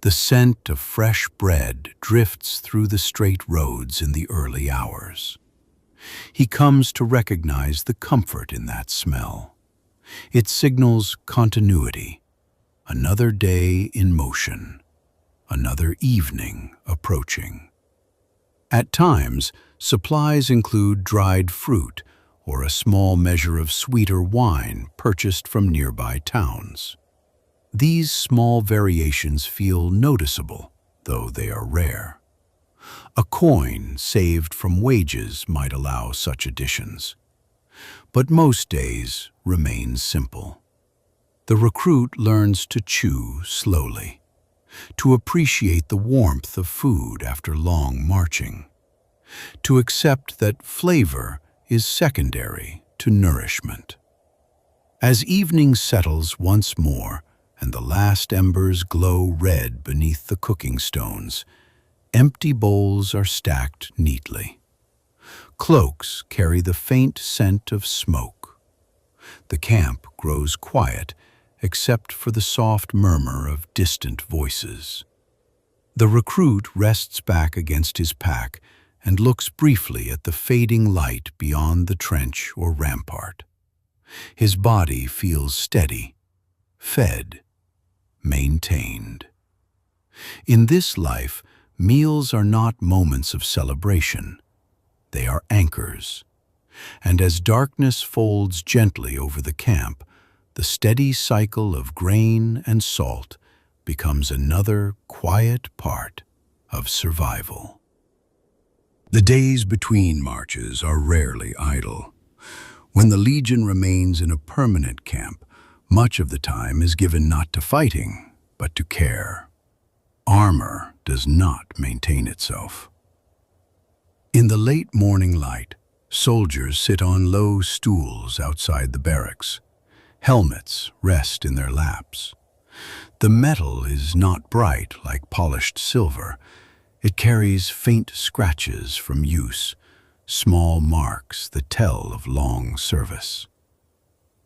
The scent of fresh bread drifts through the straight roads in the early hours. He comes to recognize the comfort in that smell. It signals continuity, another day in motion, another evening approaching. At times, supplies include dried fruit or a small measure of sweeter wine purchased from nearby towns. These small variations feel noticeable, though they are rare. A coin saved from wages might allow such additions. But most days remain simple. The recruit learns to chew slowly, to appreciate the warmth of food after long marching, to accept that flavor is secondary to nourishment. As evening settles once more and the last embers glow red beneath the cooking stones, empty bowls are stacked neatly. Cloaks carry the faint scent of smoke. The camp grows quiet except for the soft murmur of distant voices. The recruit rests back against his pack and looks briefly at the fading light beyond the trench or rampart. His body feels steady, fed, maintained. In this life, meals are not moments of celebration. They are anchors. And as darkness folds gently over the camp, the steady cycle of grain and salt becomes another quiet part of survival. The days between marches are rarely idle. When the Legion remains in a permanent camp, much of the time is given not to fighting, but to care. Armor does not maintain itself. In the late morning light, soldiers sit on low stools outside the barracks. Helmets rest in their laps. The metal is not bright like polished silver. It carries faint scratches from use, small marks that tell of long service.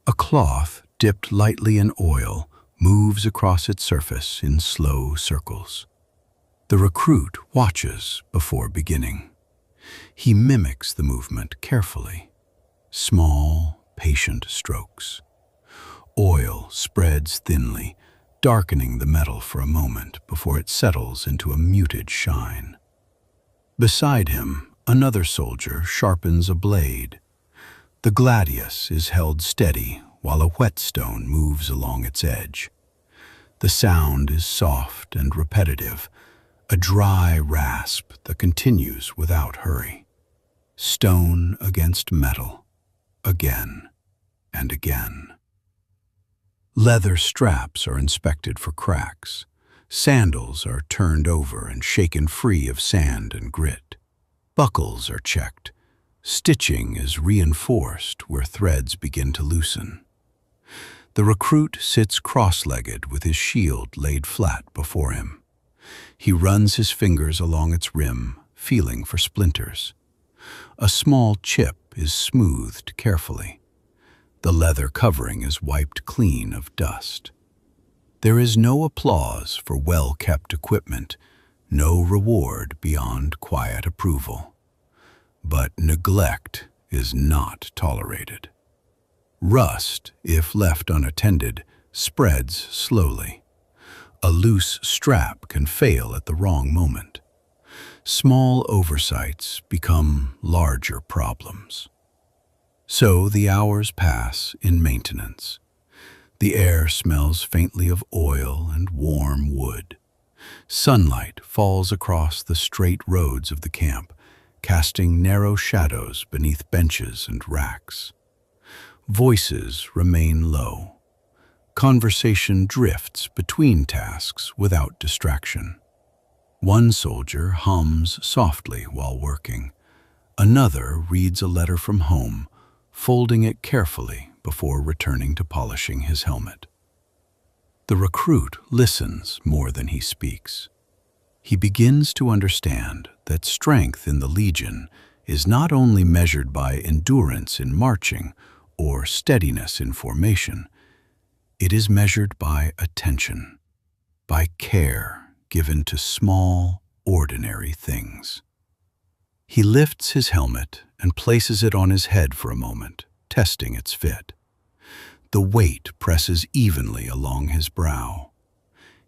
A cloth dipped lightly in oil moves across its surface in slow circles. The recruit watches before beginning. He mimics the movement carefully. Small, patient strokes. Oil spreads thinly, darkening the metal for a moment before it settles into a muted shine. Beside him, another soldier sharpens a blade. The gladius is held steady while a whetstone moves along its edge. The sound is soft and repetitive, a dry rasp that continues without hurry. Stone against metal, again and again. Leather straps are inspected for cracks. Sandals are turned over and shaken free of sand and grit. Buckles are checked. Stitching is reinforced where threads begin to loosen. The recruit sits cross-legged with his shield laid flat before him. He runs his fingers along its rim, feeling for splinters. A small chip is smoothed carefully. The leather covering is wiped clean of dust. There is no applause for well-kept equipment, no reward beyond quiet approval. But neglect is not tolerated. Rust, if left unattended, spreads slowly. A loose strap can fail at the wrong moment. Small oversights become larger problems. So the hours pass in maintenance. The air smells faintly of oil and warm wood. Sunlight falls across the straight roads of the camp, casting narrow shadows beneath benches and racks. Voices remain low. Conversation drifts between tasks without distraction. One soldier hums softly while working. Another reads a letter from home, folding it carefully before returning to polishing his helmet. The recruit listens more than he speaks. He begins to understand that strength in the Legion is not only measured by endurance in marching or steadiness in formation. It is measured by attention, by care given to small, ordinary things. He lifts his helmet and places it on his head for a moment, testing its fit. The weight presses evenly along his brow.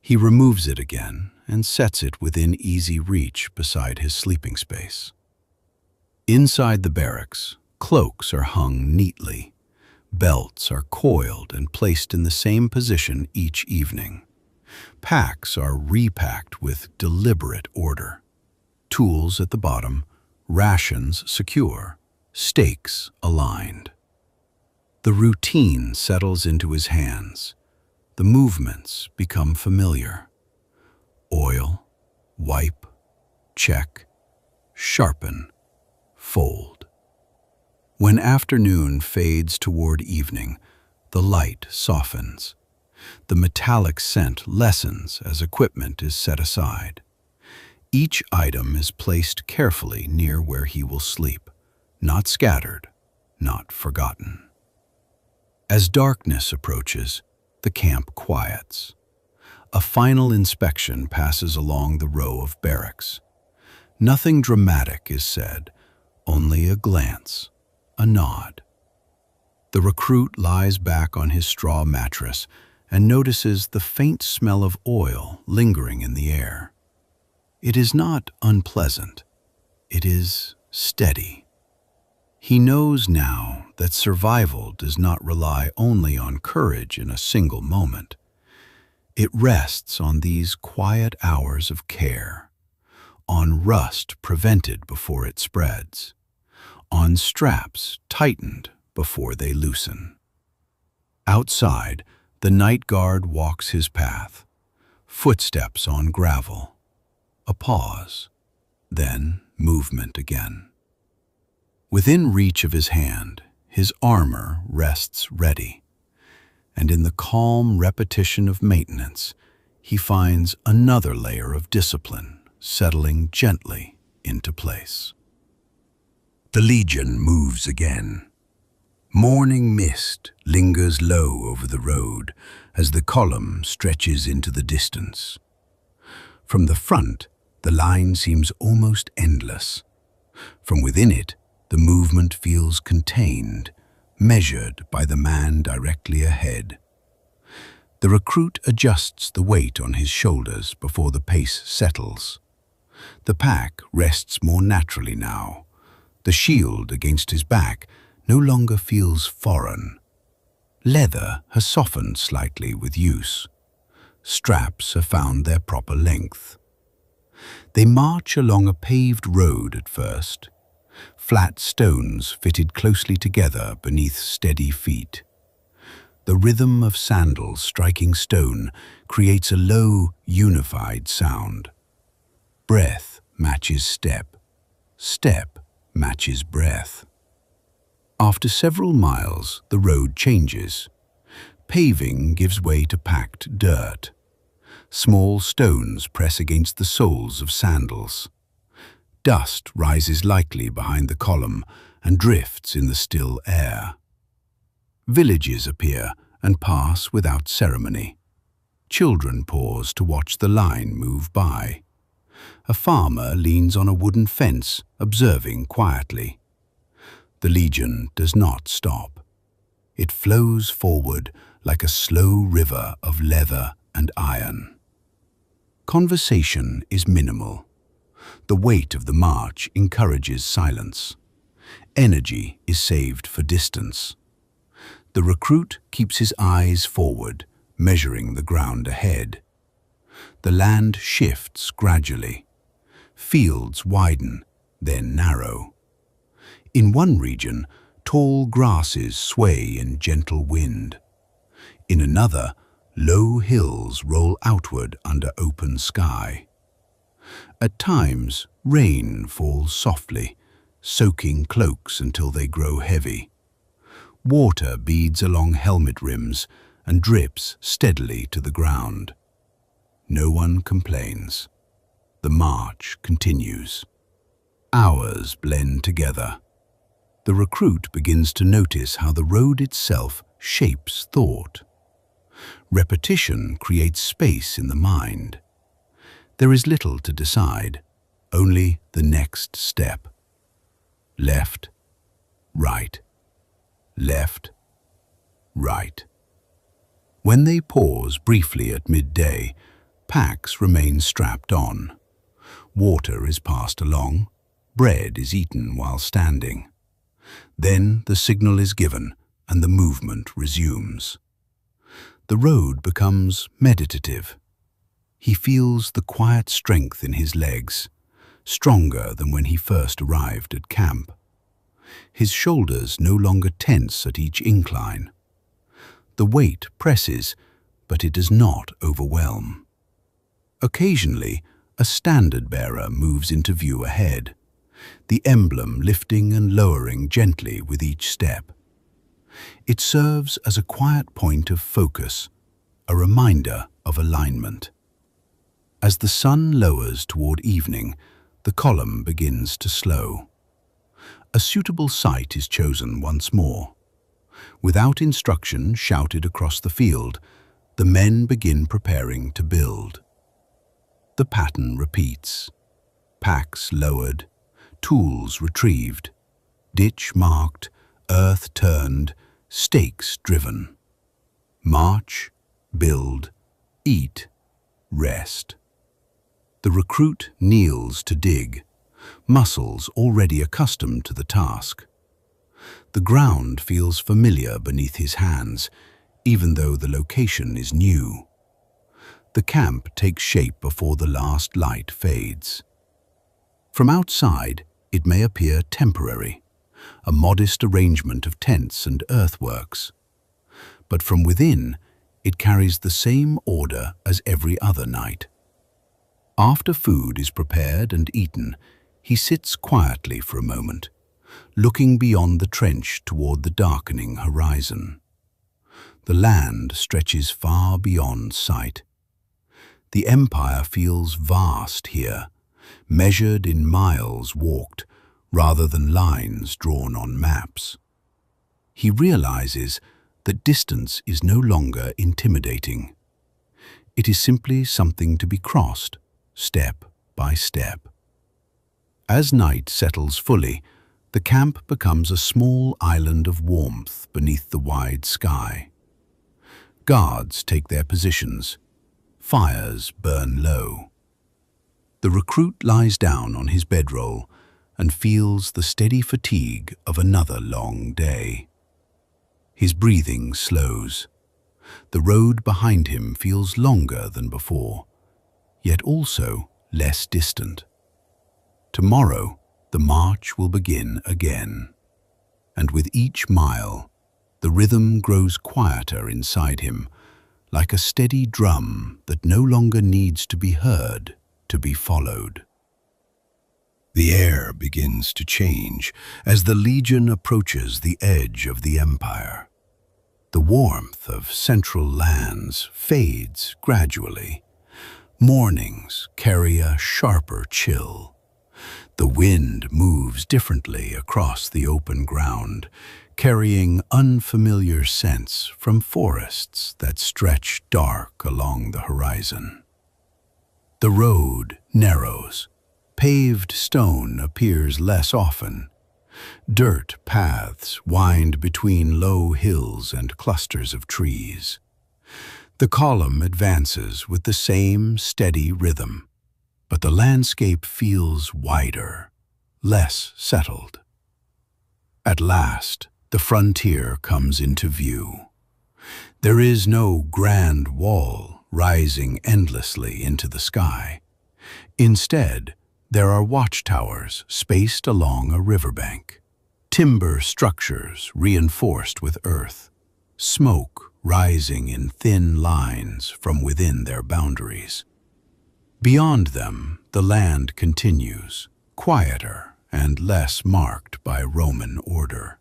He removes it again and sets it within easy reach beside his sleeping space. Inside the barracks, cloaks are hung neatly. Belts are coiled and placed in the same position each evening. Packs are repacked with deliberate order. Tools at the bottom, rations secure, stakes aligned. The routine settles into his hands. The movements become familiar. Oil, wipe, check, sharpen, fold. When afternoon fades toward evening, the light softens. The metallic scent lessens as equipment is set aside. Each item is placed carefully near where he will sleep, not scattered, not forgotten. As darkness approaches, the camp quiets. A final inspection passes along the row of barracks. Nothing dramatic is said, only a glance, a nod. The recruit lies back on his straw mattress and notices the faint smell of oil lingering in the air. It is not unpleasant. It is steady. He knows now that survival does not rely only on courage in a single moment. It rests on these quiet hours of care, on rust prevented before it spreads, on straps tightened before they loosen. Outside, the night guard walks his path, footsteps on gravel, a pause, then movement again. Within reach of his hand, his armor rests ready, and in the calm repetition of maintenance, he finds another layer of discipline settling gently into place. The Legion moves again. Morning mist lingers low over the road as the column stretches into the distance. From the front, the line seems almost endless. From within it, the movement feels contained, measured by the man directly ahead. The recruit adjusts the weight on his shoulders before the pace settles. The pack rests more naturally now. The shield against his back no longer feels foreign. Leather has softened slightly with use. Straps have found their proper length. They march along a paved road at first. Flat stones fitted closely together beneath steady feet. The rhythm of sandals striking stone creates a low, unified sound. Breath matches step. Step matches breath. After several miles, the road changes. Paving gives way to packed dirt. Small stones press against the soles of sandals. Dust rises lightly behind the column and drifts in the still air. Villages appear and pass without ceremony. Children pause to watch the line move by. A farmer leans on a wooden fence, observing quietly. The Legion does not stop. It flows forward like a slow river of leather and iron. Conversation is minimal. The weight of the march encourages silence. Energy is saved for distance. The recruit keeps his eyes forward, measuring the ground ahead. The land shifts gradually. Fields widen, then narrow. In one region, tall grasses sway in gentle wind. In another, low hills roll outward under open sky. At times, rain falls softly, soaking cloaks until they grow heavy. Water beads along helmet rims and drips steadily to the ground. No one complains. The march continues. Hours blend together. The recruit begins to notice how the road itself shapes thought. Repetition creates space in the mind. There is little to decide, only the next step. Left, right, left, right. When they pause briefly at midday, packs remain strapped on. Water is passed along, bread is eaten while standing. Then the signal is given and the movement resumes. The road becomes meditative. He feels the quiet strength in his legs, stronger than when he first arrived at camp. His shoulders no longer tense at each incline. The weight presses, but it does not overwhelm. Occasionally, a standard bearer moves into view ahead, the emblem lifting and lowering gently with each step. It serves as a quiet point of focus, a reminder of alignment. As the sun lowers toward evening, the column begins to slow. A suitable site is chosen once more. Without instruction shouted across the field, the men begin preparing to build. The pattern repeats. Packs lowered, tools retrieved, ditch marked, earth turned, stakes driven. March, build, eat, rest. The recruit kneels to dig, muscles already accustomed to the task. The ground feels familiar beneath his hands, even though the location is new. The camp takes shape before the last light fades. From outside, it may appear temporary, a modest arrangement of tents and earthworks. But from within, it carries the same order as every other night. After food is prepared and eaten, he sits quietly for a moment, looking beyond the trench toward the darkening horizon. The land stretches far beyond sight. The empire feels vast here, measured in miles walked rather than lines drawn on maps. He realizes that distance is no longer intimidating. It is simply something to be crossed, step by step. As night settles fully, the camp becomes a small island of warmth beneath the wide sky. Guards take their positions. Fires burn low. The recruit lies down on his bedroll and feels the steady fatigue of another long day. His breathing slows. The road behind him feels longer than before, yet also less distant. Tomorrow, the march will begin again, and with each mile, the rhythm grows quieter inside him, like a steady drum that no longer needs to be heard to be followed. The air begins to change as the Legion approaches the edge of the Empire. The warmth of central lands fades gradually. Mornings carry a sharper chill. The wind moves differently across the open ground, carrying unfamiliar scents from forests that stretch dark along the horizon. The road narrows, Paved stone appears less often. Dirt paths wind between low hills and clusters of trees. The column advances with the same steady rhythm, but the landscape feels wider, less settled. At last, the frontier comes into view. There is no grand wall rising endlessly into the sky. Instead, there are watchtowers spaced along a riverbank, timber structures reinforced with earth, smoke rising in thin lines from within their boundaries. Beyond them, the land continues, quieter and less marked by Roman order.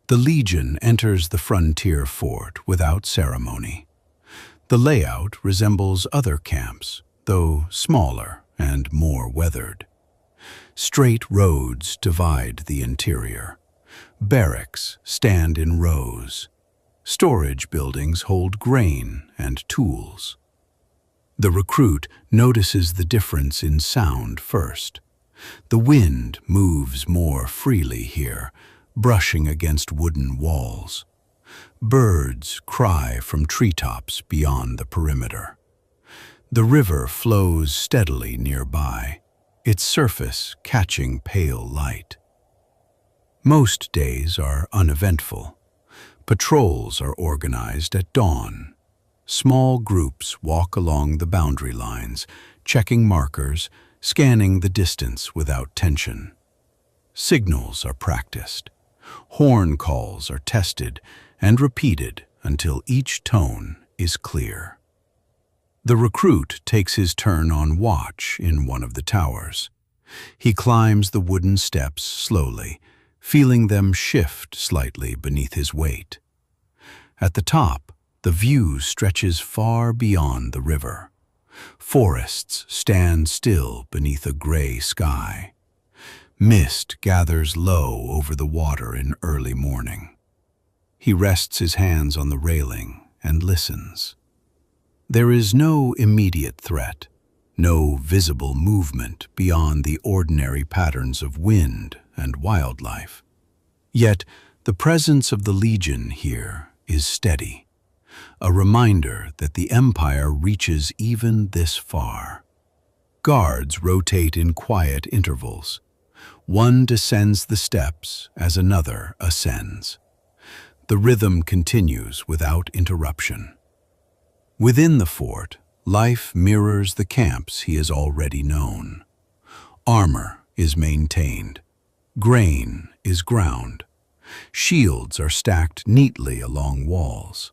The Legion enters the frontier fort without ceremony. The layout resembles other camps, though smaller and more weathered. Straight roads divide the interior. Barracks stand in rows. Storage buildings hold grain and tools. The recruit notices the difference in sound first. The wind moves more freely here, brushing against wooden walls. Birds cry from treetops beyond the perimeter. The river flows steadily nearby, its surface catching pale light. Most days are uneventful. Patrols are organized at dawn. Small groups walk along the boundary lines, checking markers, scanning the distance without tension. Signals are practiced. Horn calls are tested and repeated until each tone is clear. The recruit takes his turn on watch in one of the towers. He climbs the wooden steps slowly, feeling them shift slightly beneath his weight. At the top, the view stretches far beyond the river. Forests stand still beneath a gray sky. Mist gathers low over the water in early morning. He rests his hands on the railing and listens. There is no immediate threat, no visible movement beyond the ordinary patterns of wind and wildlife. Yet, the presence of the Legion here is steady, a reminder that the Empire reaches even this far. Guards rotate in quiet intervals. One descends the steps as another ascends. The rhythm continues without interruption. Within the fort, life mirrors the camps he has already known. Armor is maintained. Grain is ground. Shields are stacked neatly along walls.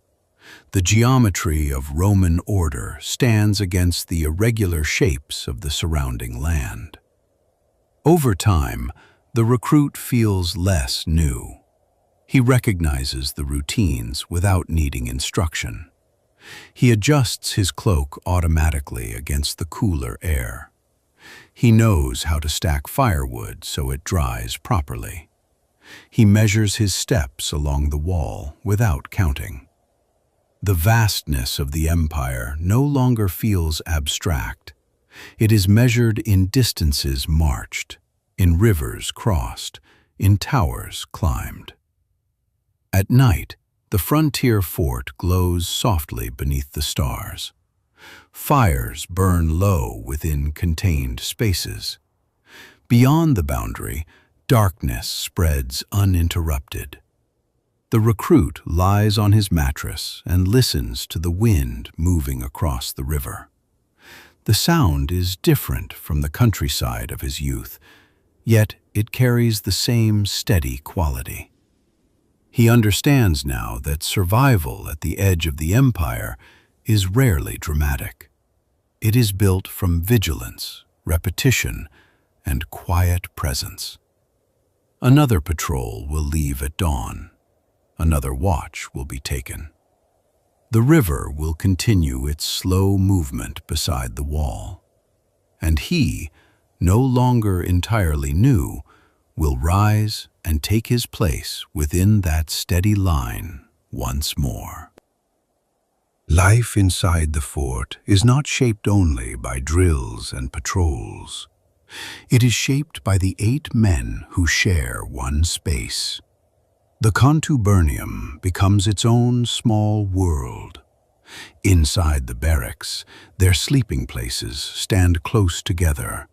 The geometry of Roman order stands against the irregular shapes of the surrounding land. Over time, the recruit feels less new. He recognizes the routines without needing instruction. He adjusts his cloak automatically against the cooler air. He knows how to stack firewood so it dries properly. He measures his steps along the wall without counting. The vastness of the Empire no longer feels abstract. It is measured in distances marched, in rivers crossed, in towers climbed. At night, the frontier fort glows softly beneath the stars. Fires burn low within contained spaces. Beyond the boundary, darkness spreads uninterrupted. The recruit lies on his mattress and listens to the wind moving across the river. The sound is different from the countryside of his youth, yet it carries the same steady quality. He understands now that survival at the edge of the Empire is rarely dramatic. It is built from vigilance, repetition, and quiet presence. Another patrol will leave at dawn. Another watch will be taken. The river will continue its slow movement beside the wall. And he, no longer entirely new, will rise and take his place within that steady line once more. Life inside the fort is not shaped only by drills and patrols. It is shaped by the 8 men who share one space. The Contubernium becomes its own small world. Inside the barracks, their sleeping places stand close together.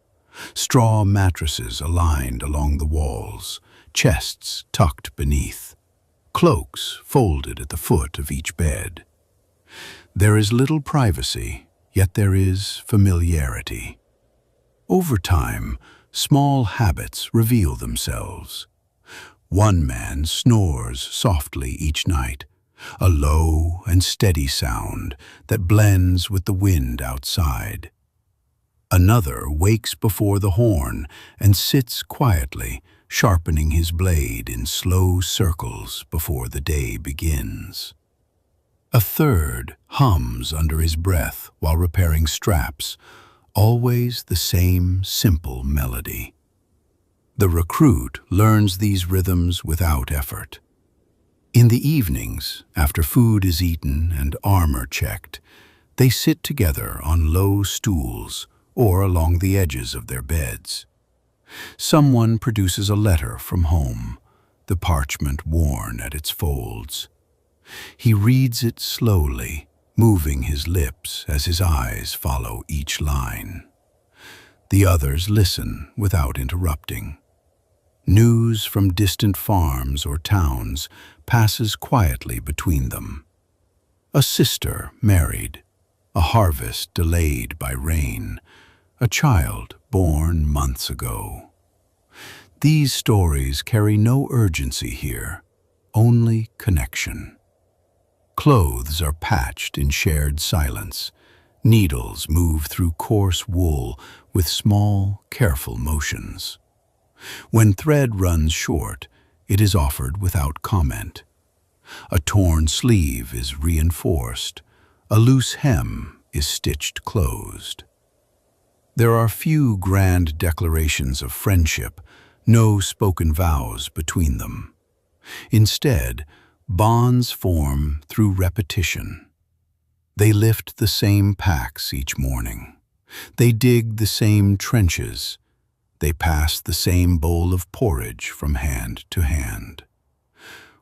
Straw mattresses aligned along the walls, chests tucked beneath, cloaks folded at the foot of each bed. There is little privacy, yet there is familiarity. Over time, small habits reveal themselves. One man snores softly each night, a low and steady sound that blends with the wind outside. Another wakes before the horn and sits quietly, sharpening his blade in slow circles before the day begins. A third hums under his breath while repairing straps, always the same simple melody. The recruit learns these rhythms without effort. In the evenings, after food is eaten and armor checked, they sit together on low stools or along the edges of their beds. Someone produces a letter from home, the parchment worn at its folds. He reads it slowly, moving his lips as his eyes follow each line. The others listen without interrupting. News from distant farms or towns passes quietly between them. A sister married, a harvest delayed by rain, a child born months ago. These stories carry no urgency here, only connection. Clothes are patched in shared silence. Needles move through coarse wool with small, careful motions. When thread runs short, it is offered without comment. A torn sleeve is reinforced. A loose hem is stitched closed. There are few grand declarations of friendship, no spoken vows between them. Instead, bonds form through repetition. They lift the same packs each morning. They dig the same trenches. They pass the same bowl of porridge from hand to hand.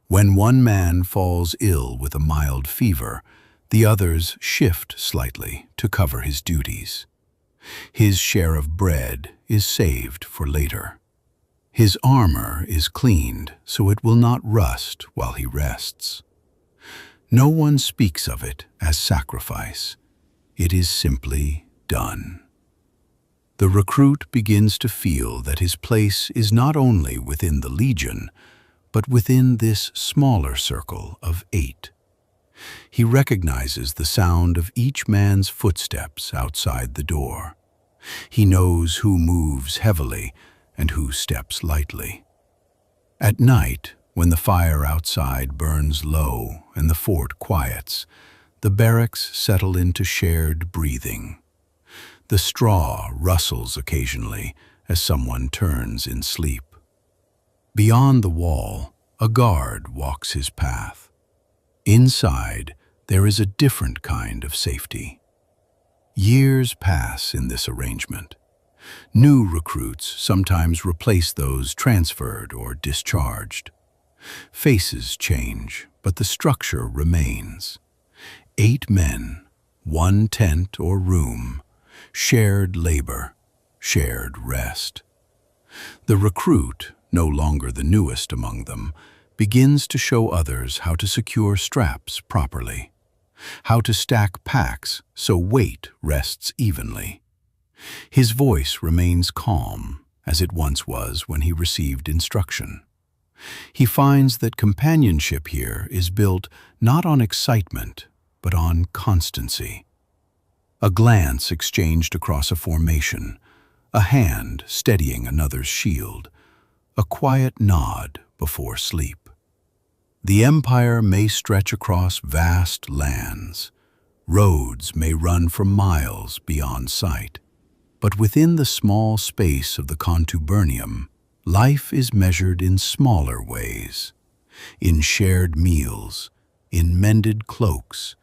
When one man falls ill with a mild fever, the others shift slightly to cover his duties. His share of bread is saved for later. His armor is cleaned so it will not rust while he rests. No one speaks of it as sacrifice. It is simply done. The recruit begins to feel that his place is not only within the Legion, but within this smaller circle of 8. He recognizes the sound of each man's footsteps outside the door. He knows who moves heavily and who steps lightly. At night, when the fire outside burns low and the fort quiets, the barracks settle into shared breathing. The straw rustles occasionally as someone turns in sleep. Beyond the wall, a guard walks his path. Inside, there is a different kind of safety. Years pass in this arrangement. New recruits sometimes replace those transferred or discharged. Faces change, but the structure remains. 8 men, 1 tent or room, shared labor, shared rest. The recruit, no longer the newest among them, begins to show others how to secure straps properly, how to stack packs so weight rests evenly. His voice remains calm, as it once was when he received instruction. He finds that companionship here is built not on excitement, but on constancy. A glance exchanged across a formation, a hand steadying another's shield, a quiet nod before sleep. The Empire may stretch across vast lands. Roads may run for miles beyond sight. But within the small space of the Contubernium, life is measured in smaller ways, in shared meals, in mended cloaks,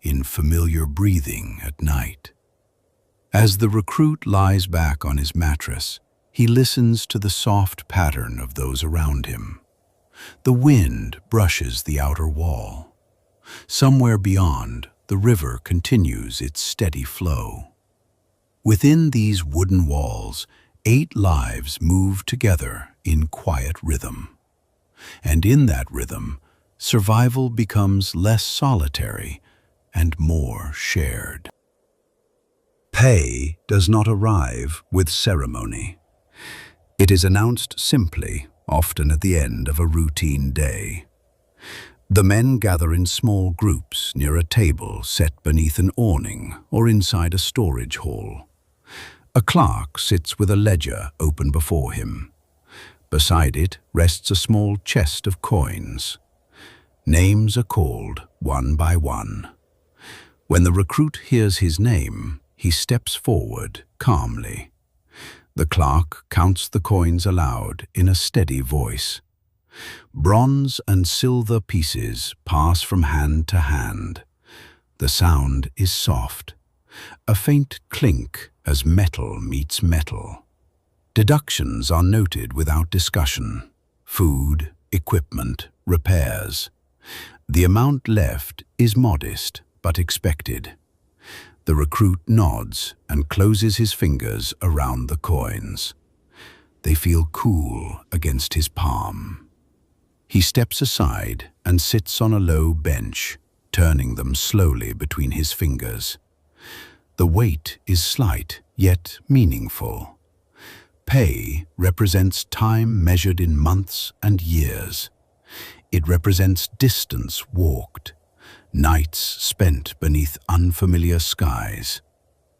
in familiar breathing at night. As the recruit lies back on his mattress, he listens to the soft pattern of those around him. The wind brushes the outer wall. Somewhere beyond, the river continues its steady flow. Within these wooden walls, 8 lives move together in quiet rhythm. And in that rhythm, survival becomes less solitary and more shared. Pay does not arrive with ceremony. It is announced simply, often at the end of a routine day. The men gather in small groups near a table set beneath an awning or inside a storage hall. A clerk sits with a ledger open before him. Beside it rests a small chest of coins. Names are called one by one. When the recruit hears his name, he steps forward calmly. The clerk counts the coins aloud in a steady voice. Bronze and silver pieces pass from hand to hand. The sound is soft, a faint clink as metal meets metal. Deductions are noted without discussion: food, equipment, repairs. The amount left is modest but expected. The recruit nods and closes his fingers around the coins. They feel cool against his palm. He steps aside and sits on a low bench, turning them slowly between his fingers. The weight is slight, yet meaningful. Pay represents time measured in months and years. It represents distance walked, nights spent beneath unfamiliar skies.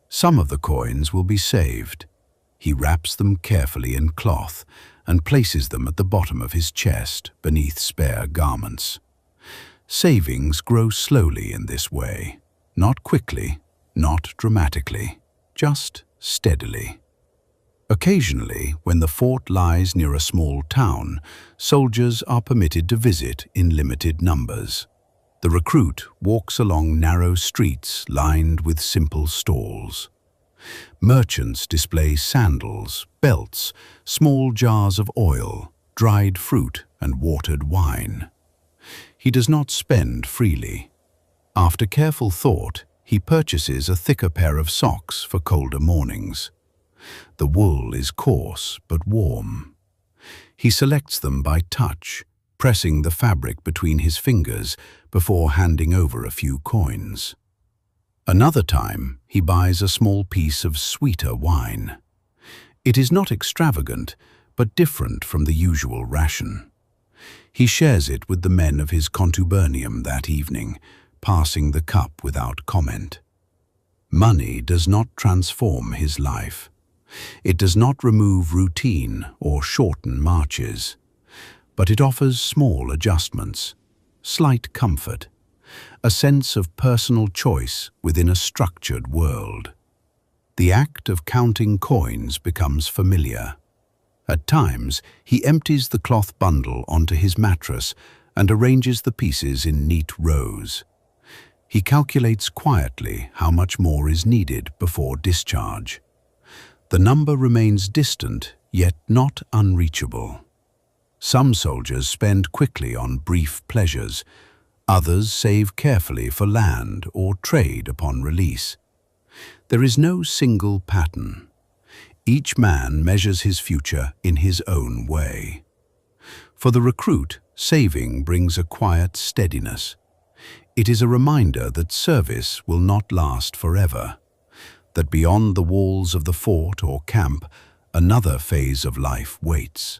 Some of the coins will be saved. He wraps them carefully in cloth and places them at the bottom of his chest beneath spare garments. Savings grow slowly in this way, not quickly, not dramatically, just steadily. Occasionally, when the fort lies near a small town, soldiers are permitted to visit in limited numbers. The recruit walks along narrow streets lined with simple stalls. Merchants display sandals, belts, small jars of oil, dried fruit, and watered wine. He does not spend freely. After careful thought, he purchases a thicker pair of socks for colder mornings. The wool is coarse but warm. He selects them by touch, pressing the fabric between his fingers before handing over a few coins. Another time, he buys a small piece of sweeter wine. It is not extravagant, but different from the usual ration. He shares it with the men of his Contubernium that evening, passing the cup without comment. Money does not transform his life. It does not remove routine or shorten marches, but it offers small adjustments, slight comfort, a sense of personal choice within a structured world. The act of counting coins becomes familiar. At times, he empties the cloth bundle onto his mattress and arranges the pieces in neat rows. He calculates quietly how much more is needed before discharge. The number remains distant, yet not unreachable. Some soldiers spend quickly on brief pleasures. Others save carefully for land or trade upon release. There is no single pattern. Each man measures his future in his own way. For the recruit, saving brings a quiet steadiness. It is a reminder that service will not last forever, that beyond the walls of the fort or camp, another phase of life waits.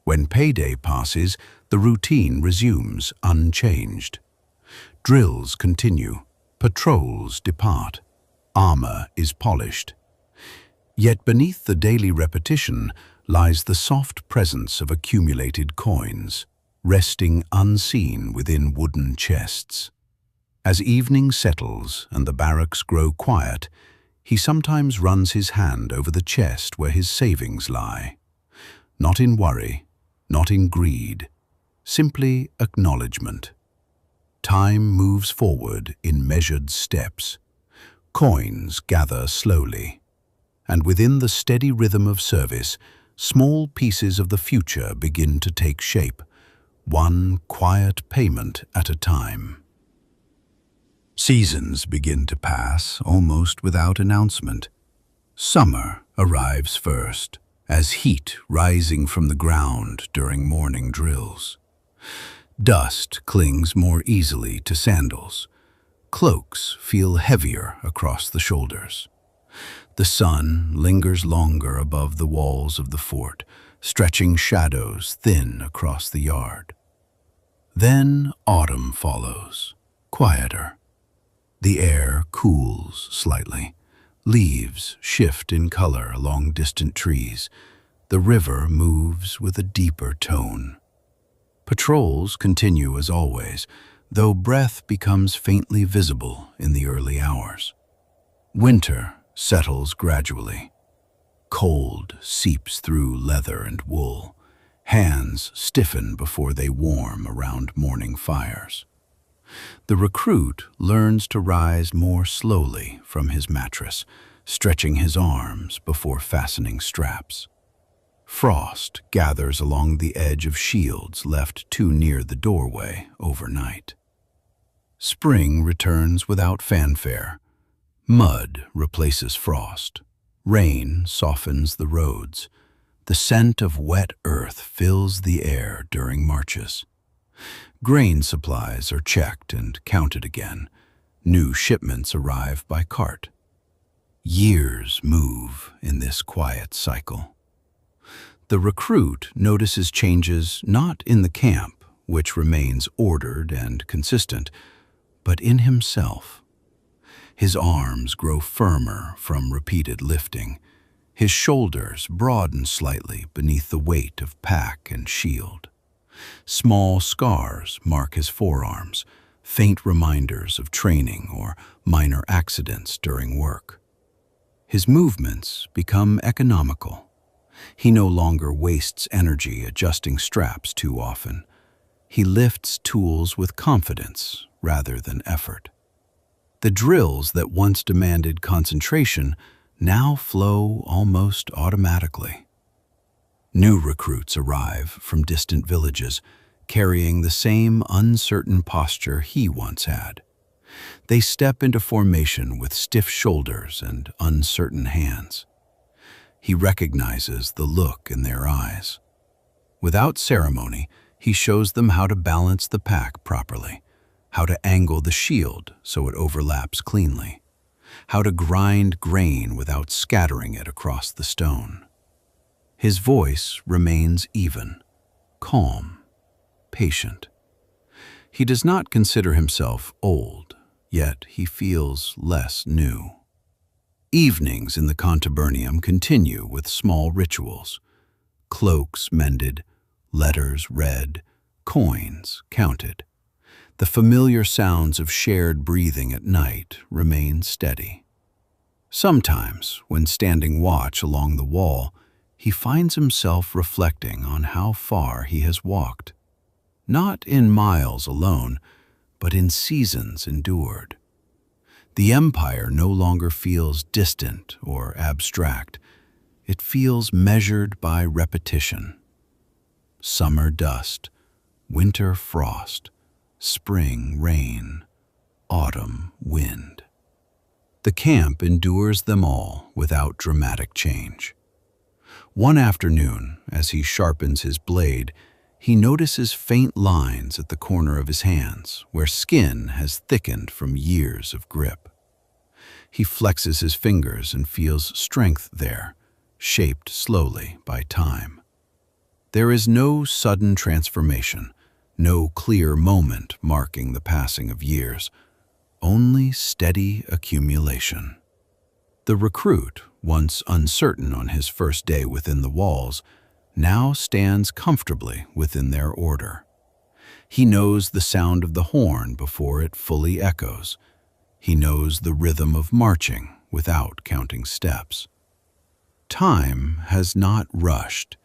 When payday passes, the routine resumes unchanged. Drills continue, patrols depart, armor is polished. Yet beneath the daily repetition lies the soft presence of accumulated coins, resting unseen within wooden chests. As evening settles and the barracks grow quiet, he sometimes runs his hand over the chest where his savings lie. Not in worry, not in greed, simply acknowledgement. Time moves forward in measured steps. Coins gather slowly, and within the steady rhythm of service, small pieces of the future begin to take shape, one quiet payment at a time. Seasons begin to pass almost without announcement. Summer arrives first, as heat rising from the ground during morning drills. Dust clings more easily to sandals. Cloaks feel heavier across the shoulders. The sun lingers longer above the walls of the fort, stretching shadows thin across the yard. Then autumn follows, quieter. The air cools slightly. Leaves shift in color along distant trees. The river moves with a deeper tone. Patrols continue as always, though breath becomes faintly visible in the early hours. Winter settles gradually. Cold seeps through leather and wool. Hands stiffen before they warm around morning fires. The recruit learns to rise more slowly from his mattress, stretching his arms before fastening straps. Frost gathers along the edge of shields left too near the doorway overnight. Spring returns without fanfare. Mud replaces frost. Rain softens the roads. The scent of wet earth fills the air during marches. Grain supplies are checked and counted again. New shipments arrive by cart. Years move in this quiet cycle. The recruit notices changes not in the camp, which remains ordered and consistent, but in himself. His arms grow firmer from repeated lifting. His shoulders broaden slightly beneath the weight of pack and shield. Small scars mark his forearms, faint reminders of training or minor accidents during work. His movements become economical. He no longer wastes energy adjusting straps too often. He lifts tools with confidence rather than effort. The drills that once demanded concentration now flow almost automatically. New recruits arrive from distant villages, carrying the same uncertain posture he once had. They step into formation with stiff shoulders and uncertain hands. He recognizes the look in their eyes. Without ceremony, he shows them how to balance the pack properly, how to angle the shield so it overlaps cleanly, how to grind grain without scattering it across the stone. His voice remains even, calm, patient. He does not consider himself old, yet he feels less new. Evenings in the Contubernium continue with small rituals. Cloaks mended, letters read, coins counted. The familiar sounds of shared breathing at night remain steady. Sometimes, when standing watch along the wall, he finds himself reflecting on how far he has walked, not in miles alone, but in seasons endured. The empire no longer feels distant or abstract. It feels measured by repetition. Summer dust, winter frost, spring rain, autumn wind. The camp endures them all without dramatic change. One afternoon, as he sharpens his blade, he notices faint lines at the corner of his hands where skin has thickened from years of grip. He flexes his fingers and feels strength there, shaped slowly by time. There is no sudden transformation, no clear moment marking the passing of years, only steady accumulation. The recruit, once uncertain on his first day within the walls, now stands comfortably within their order. He knows the sound of the horn before it fully echoes. He knows the rhythm of marching without counting steps. Time has not rushed.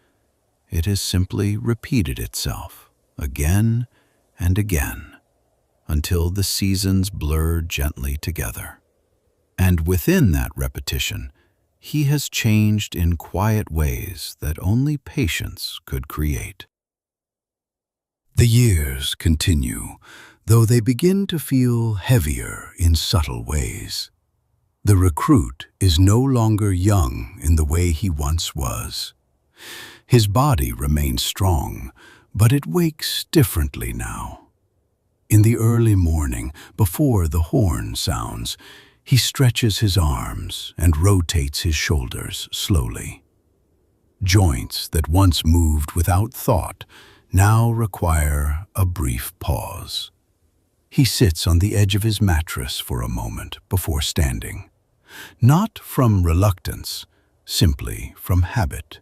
It has simply repeated itself again and again until the seasons blur gently together. And within that repetition, he has changed in quiet ways that only patience could create. The years continue, though they begin to feel heavier in subtle ways. The recruit is no longer young in the way he once was. His body remains strong, but it wakes differently now. In the early morning, before the horn sounds, he stretches his arms and rotates his shoulders slowly. Joints that once moved without thought now require a brief pause. He sits on the edge of his mattress for a moment before standing, not from reluctance, simply from habit.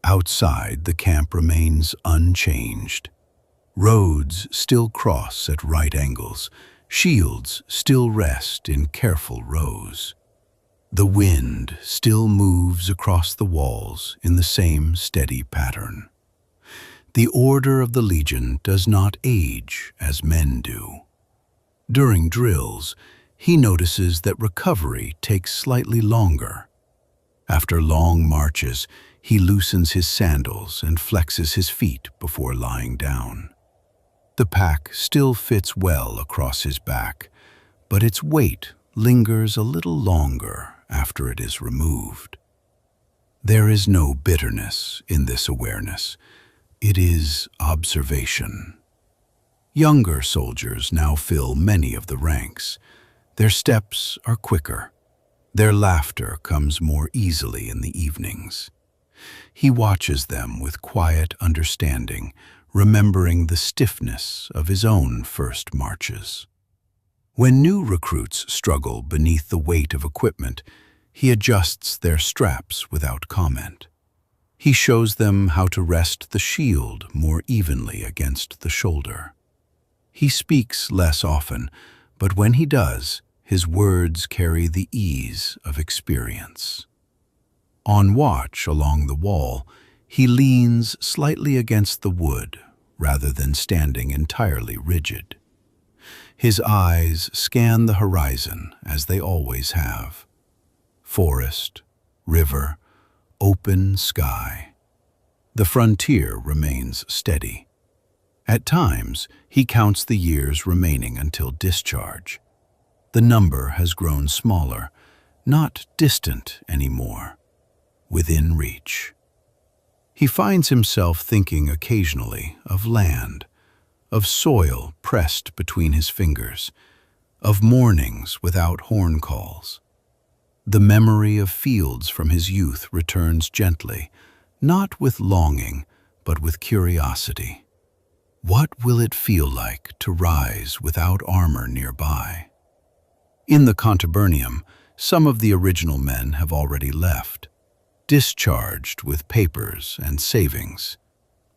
Outside, the camp remains unchanged. Roads still cross at right angles. Shields still rest in careful rows. The wind still moves across the walls in the same steady pattern. The order of the Legion does not age as men do. During drills, he notices that recovery takes slightly longer. After long marches, he loosens his sandals and flexes his feet before lying down. The pack still fits well across his back, but its weight lingers a little longer after it is removed. There is no bitterness in this awareness. It is observation. Younger soldiers now fill many of the ranks. Their steps are quicker. Their laughter comes more easily in the evenings. He watches them with quiet understanding, remembering the stiffness of his own first marches. When new recruits struggle beneath the weight of equipment, he adjusts their straps without comment. He shows them how to rest the shield more evenly against the shoulder. He speaks less often, but when he does, his words carry the ease of experience. On watch along the wall, he leans slightly against the wood rather than standing entirely rigid. His eyes scan the horizon as they always have. Forest, river, open sky. The frontier remains steady. At times, he counts the years remaining until discharge. The number has grown smaller, not distant anymore, within reach. He finds himself thinking occasionally of land, of soil pressed between his fingers, of mornings without horn calls. The memory of fields from his youth returns gently, not with longing, but with curiosity. What will it feel like to rise without armor nearby? In the Contubernium, some of the original men have already left, discharged with papers and savings,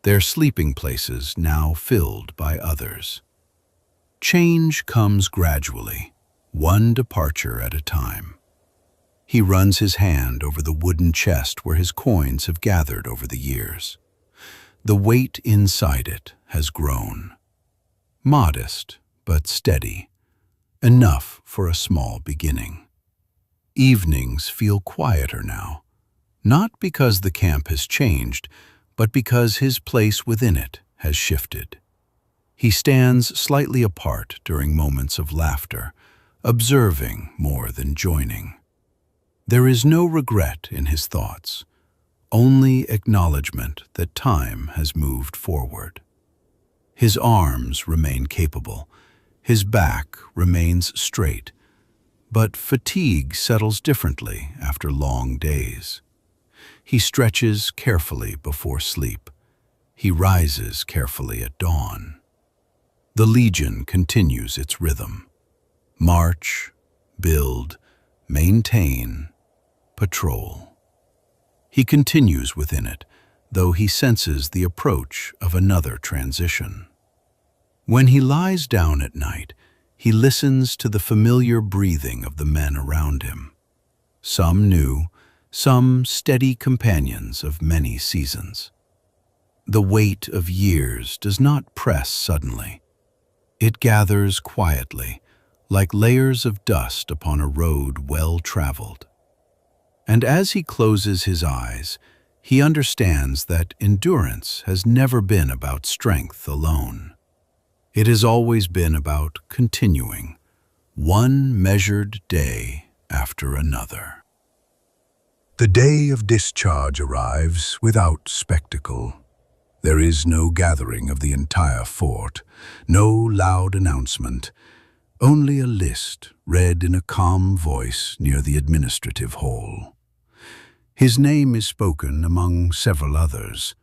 their sleeping places now filled by others. Change comes gradually, one departure at a time. He runs his hand over the wooden chest where his coins have gathered over the years. The weight inside it has grown. Modest, but steady, enough for a small beginning. Evenings feel quieter now. Not because the camp has changed, but because his place within it has shifted. He stands slightly apart during moments of laughter, observing more than joining. There is no regret in his thoughts, only acknowledgement that time has moved forward. His arms remain capable, his back remains straight, but fatigue settles differently after long days. He stretches carefully before sleep. He rises carefully at dawn. The Legion continues its rhythm. March, build, maintain, patrol. He continues within it, though he senses the approach of another transition. When he lies down at night, he listens to the familiar breathing of the men around him. Some new, some steady companions of many seasons. The weight of years does not press suddenly. It gathers quietly, like layers of dust upon a road well traveled. And as he closes his eyes, he understands that endurance has never been about strength alone. It has always been about continuing, one measured day after another. The day of discharge arrives without spectacle. There is no gathering of the entire fort, no loud announcement, only a list read in a calm voice near the administrative hall. His name is spoken among several others.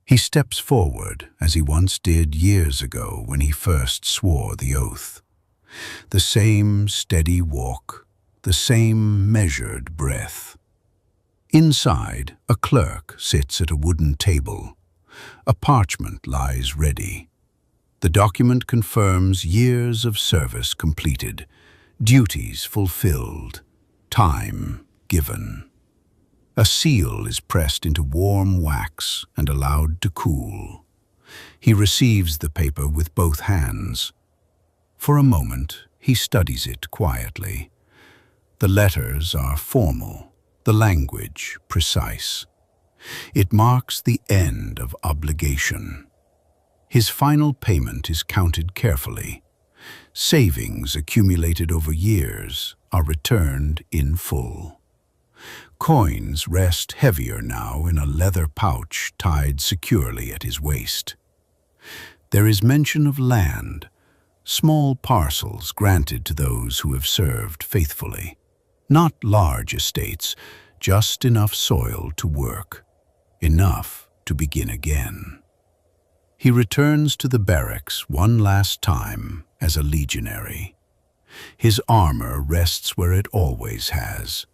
He steps forward as he once did years ago when he first swore the oath. The same steady walk, the same measured breath. Inside, a clerk sits at a wooden table. A parchment lies ready. The document confirms years of service completed, duties fulfilled, time given. A seal is pressed into warm wax and allowed to cool. He receives the paper with both hands. For a moment, he studies it quietly. The letters are formal, the language precise. It marks the end of obligation. His final payment is counted carefully. Savings accumulated over years are returned in full. Coins rest heavier now in a leather pouch tied securely at his waist. There is mention of land, small parcels granted to those who have served faithfully. Not large estates, just enough soil to work, enough to begin again. He returns to the barracks one last time as a legionary. His armor rests where it always has.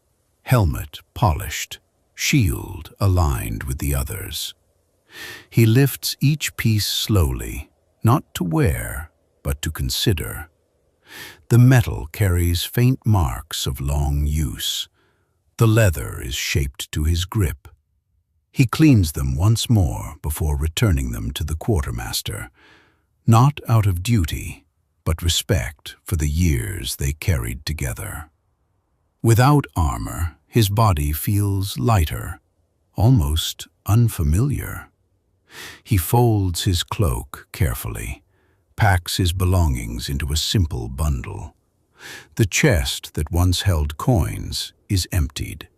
Helmet polished, shield aligned with the others. He lifts each piece slowly, not to wear, but to consider. The metal carries faint marks of long use. The leather is shaped to his grip. He cleans them once more before returning them to the quartermaster, not out of duty, but respect for the years they carried together. Without armor, his body feels lighter, almost unfamiliar. He folds his cloak carefully, packs his belongings into a simple bundle. The chest that once held coins is emptied.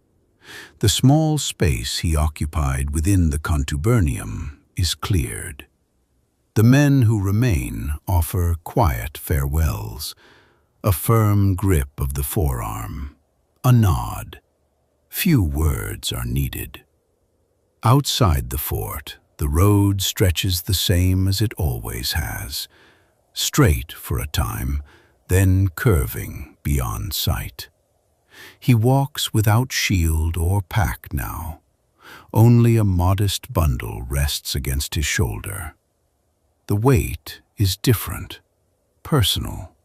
The small space he occupied within the Contubernium is cleared. The men who remain offer quiet farewells, a firm grip of the forearm, a nod. Few words are needed. Outside the fort, the road stretches the same as it always has, straight for a time, then curving beyond sight. He walks without shield or pack now. Only a modest bundle rests against his shoulder. The weight is different, personal,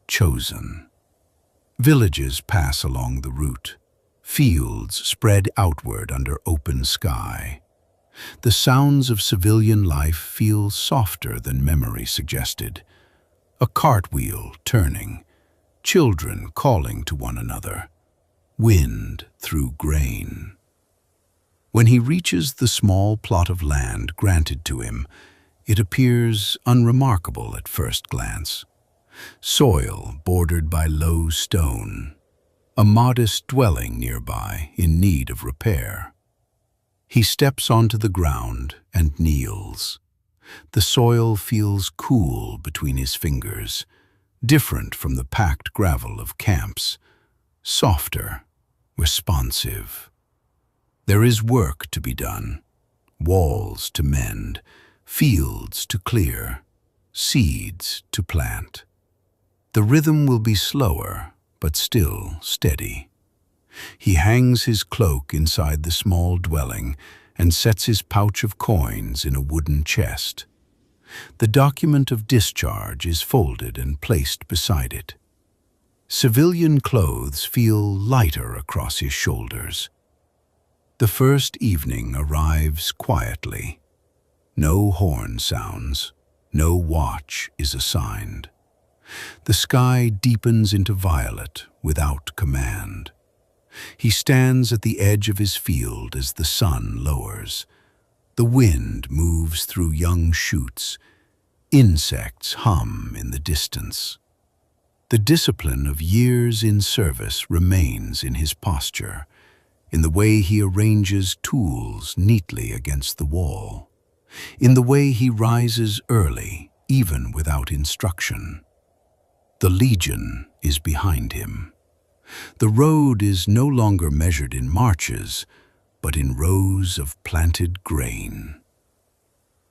chosen. Villages pass along the route. Fields spread outward under open sky. The sounds of civilian life feel softer than memory suggested. A cartwheel turning, children calling to one another, wind through grain. When he reaches the small plot of land granted to him, it appears unremarkable at first glance. Soil bordered by low stone, a modest dwelling nearby in need of repair. He steps onto the ground and kneels. The soil feels cool between his fingers, different from the packed gravel of camps, softer, responsive. There is work to be done, walls to mend, fields to clear, seeds to plant. The rhythm will be slower, but still steady. He hangs his cloak inside the small dwelling and sets his pouch of coins in a wooden chest. The document of discharge is folded and placed beside it. Civilian clothes feel lighter across his shoulders. The first evening arrives quietly. No horn sounds, no watch is assigned. The sky deepens into violet without command. He stands at the edge of his field as the sun lowers. The wind moves through young shoots. Insects hum in the distance. The discipline of years in service remains in his posture, in the way he arranges tools neatly against the wall, in the way he rises early, even without instruction. The Legion is behind him. The road is no longer measured in marches, but in rows of planted grain.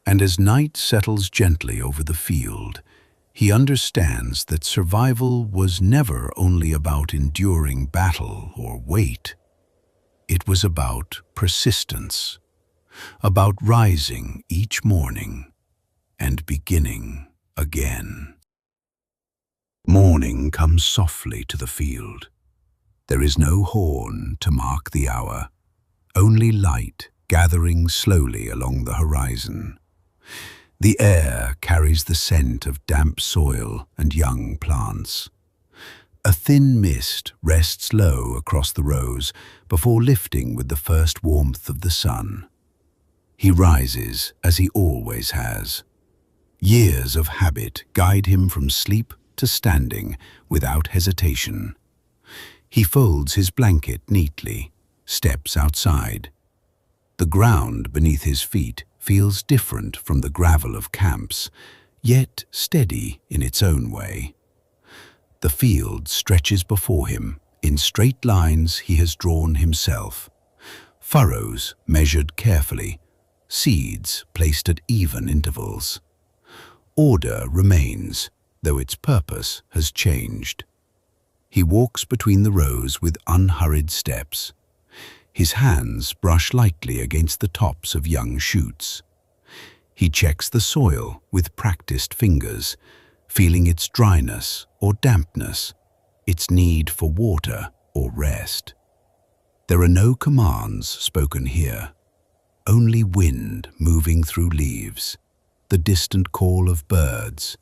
And as night settles gently over the field, he understands that survival was never only about enduring battle or wait. It was about persistence, about rising each morning and beginning again. Morning comes softly to the field. There is no horn to mark the hour, only light gathering slowly along the horizon. The air carries the scent of damp soil and young plants. A thin mist rests low across the rows before lifting with the first warmth of the sun. He rises as he always has. Years of habit guide him from sleep to standing without hesitation. He folds his blanket neatly, steps outside. The ground beneath his feet feels different from the gravel of camps, yet steady in its own way. The field stretches before him in straight lines he has drawn himself, furrows measured carefully, seeds placed at even intervals. Order remains, though its purpose has changed. He walks between the rows with unhurried steps. His hands brush lightly against the tops of young shoots. He checks the soil with practiced fingers, feeling its dryness or dampness, its need for water or rest. There are no commands spoken here, only wind moving through leaves, the distant call of birds,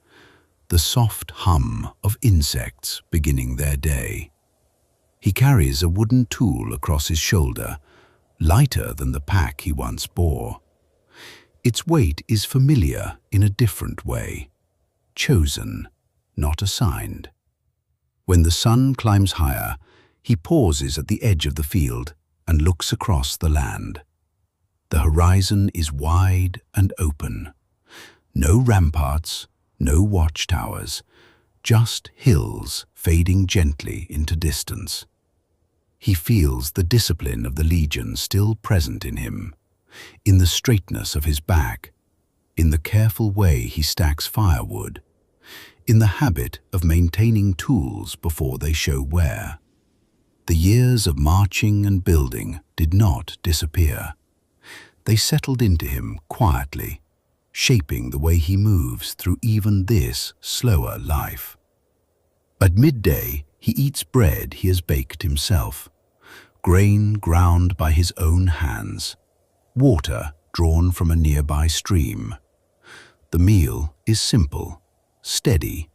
the soft hum of insects beginning their day. He carries a wooden tool across his shoulder, lighter than the pack he once bore. Its weight is familiar in a different way, chosen, not assigned. When the sun climbs higher, he pauses at the edge of the field and looks across the land. The horizon is wide and open. No ramparts, no watchtowers, just hills fading gently into distance. He feels the discipline of the Legion still present in him, in the straightness of his back, in the careful way he stacks firewood, in the habit of maintaining tools before they show wear. The years of marching and building did not disappear. They settled into him quietly, shaping the way he moves through even this slower life. At midday, he eats bread he has baked himself, grain ground by his own hands, water drawn from a nearby stream. The meal is simple, steady,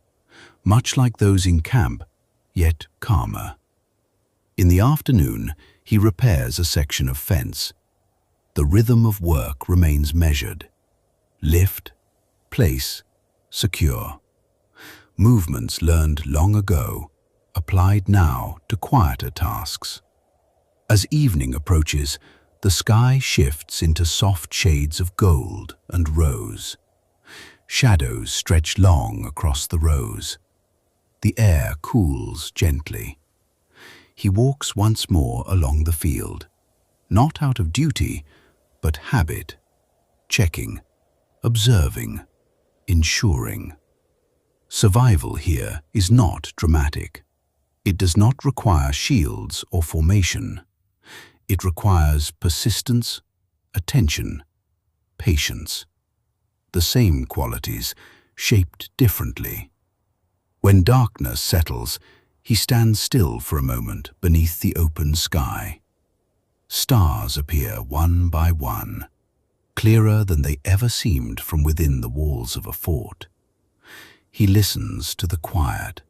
much like those in camp, yet calmer. In the afternoon, he repairs a section of fence. The rhythm of work remains measured. Lift, place, secure. Movements learned long ago, applied now to quieter tasks. As evening approaches, the sky shifts into soft shades of gold and rose. Shadows stretch long across the rows. The air cools gently. He walks once more along the field, not out of duty, but habit, checking, observing, ensuring. Survival here is not dramatic. It does not require shields or formation. It requires persistence, attention, patience. The same qualities, shaped differently. When darkness settles, he stands still for a moment beneath the open sky. Stars appear one by one, clearer than they ever seemed from within the walls of a fort. He listens to the quiet,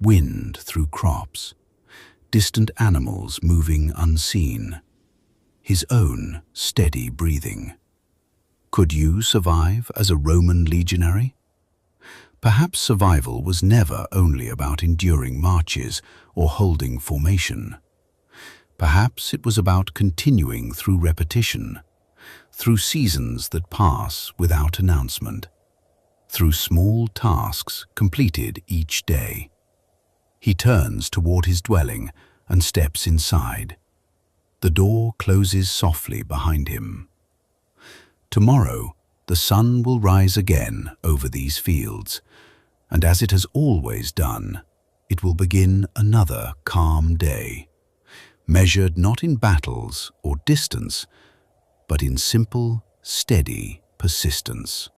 wind through crops, distant animals moving unseen, his own steady breathing. Could you survive as a Roman legionary? Perhaps survival was never only about enduring marches or holding formation. Perhaps it was about continuing through repetition, through seasons that pass without announcement, through small tasks completed each day. He turns toward his dwelling and steps inside. The door closes softly behind him. Tomorrow, the sun will rise again over these fields, and as it has always done, it will begin another calm day, measured not in battles or distance, but in simple, steady persistence.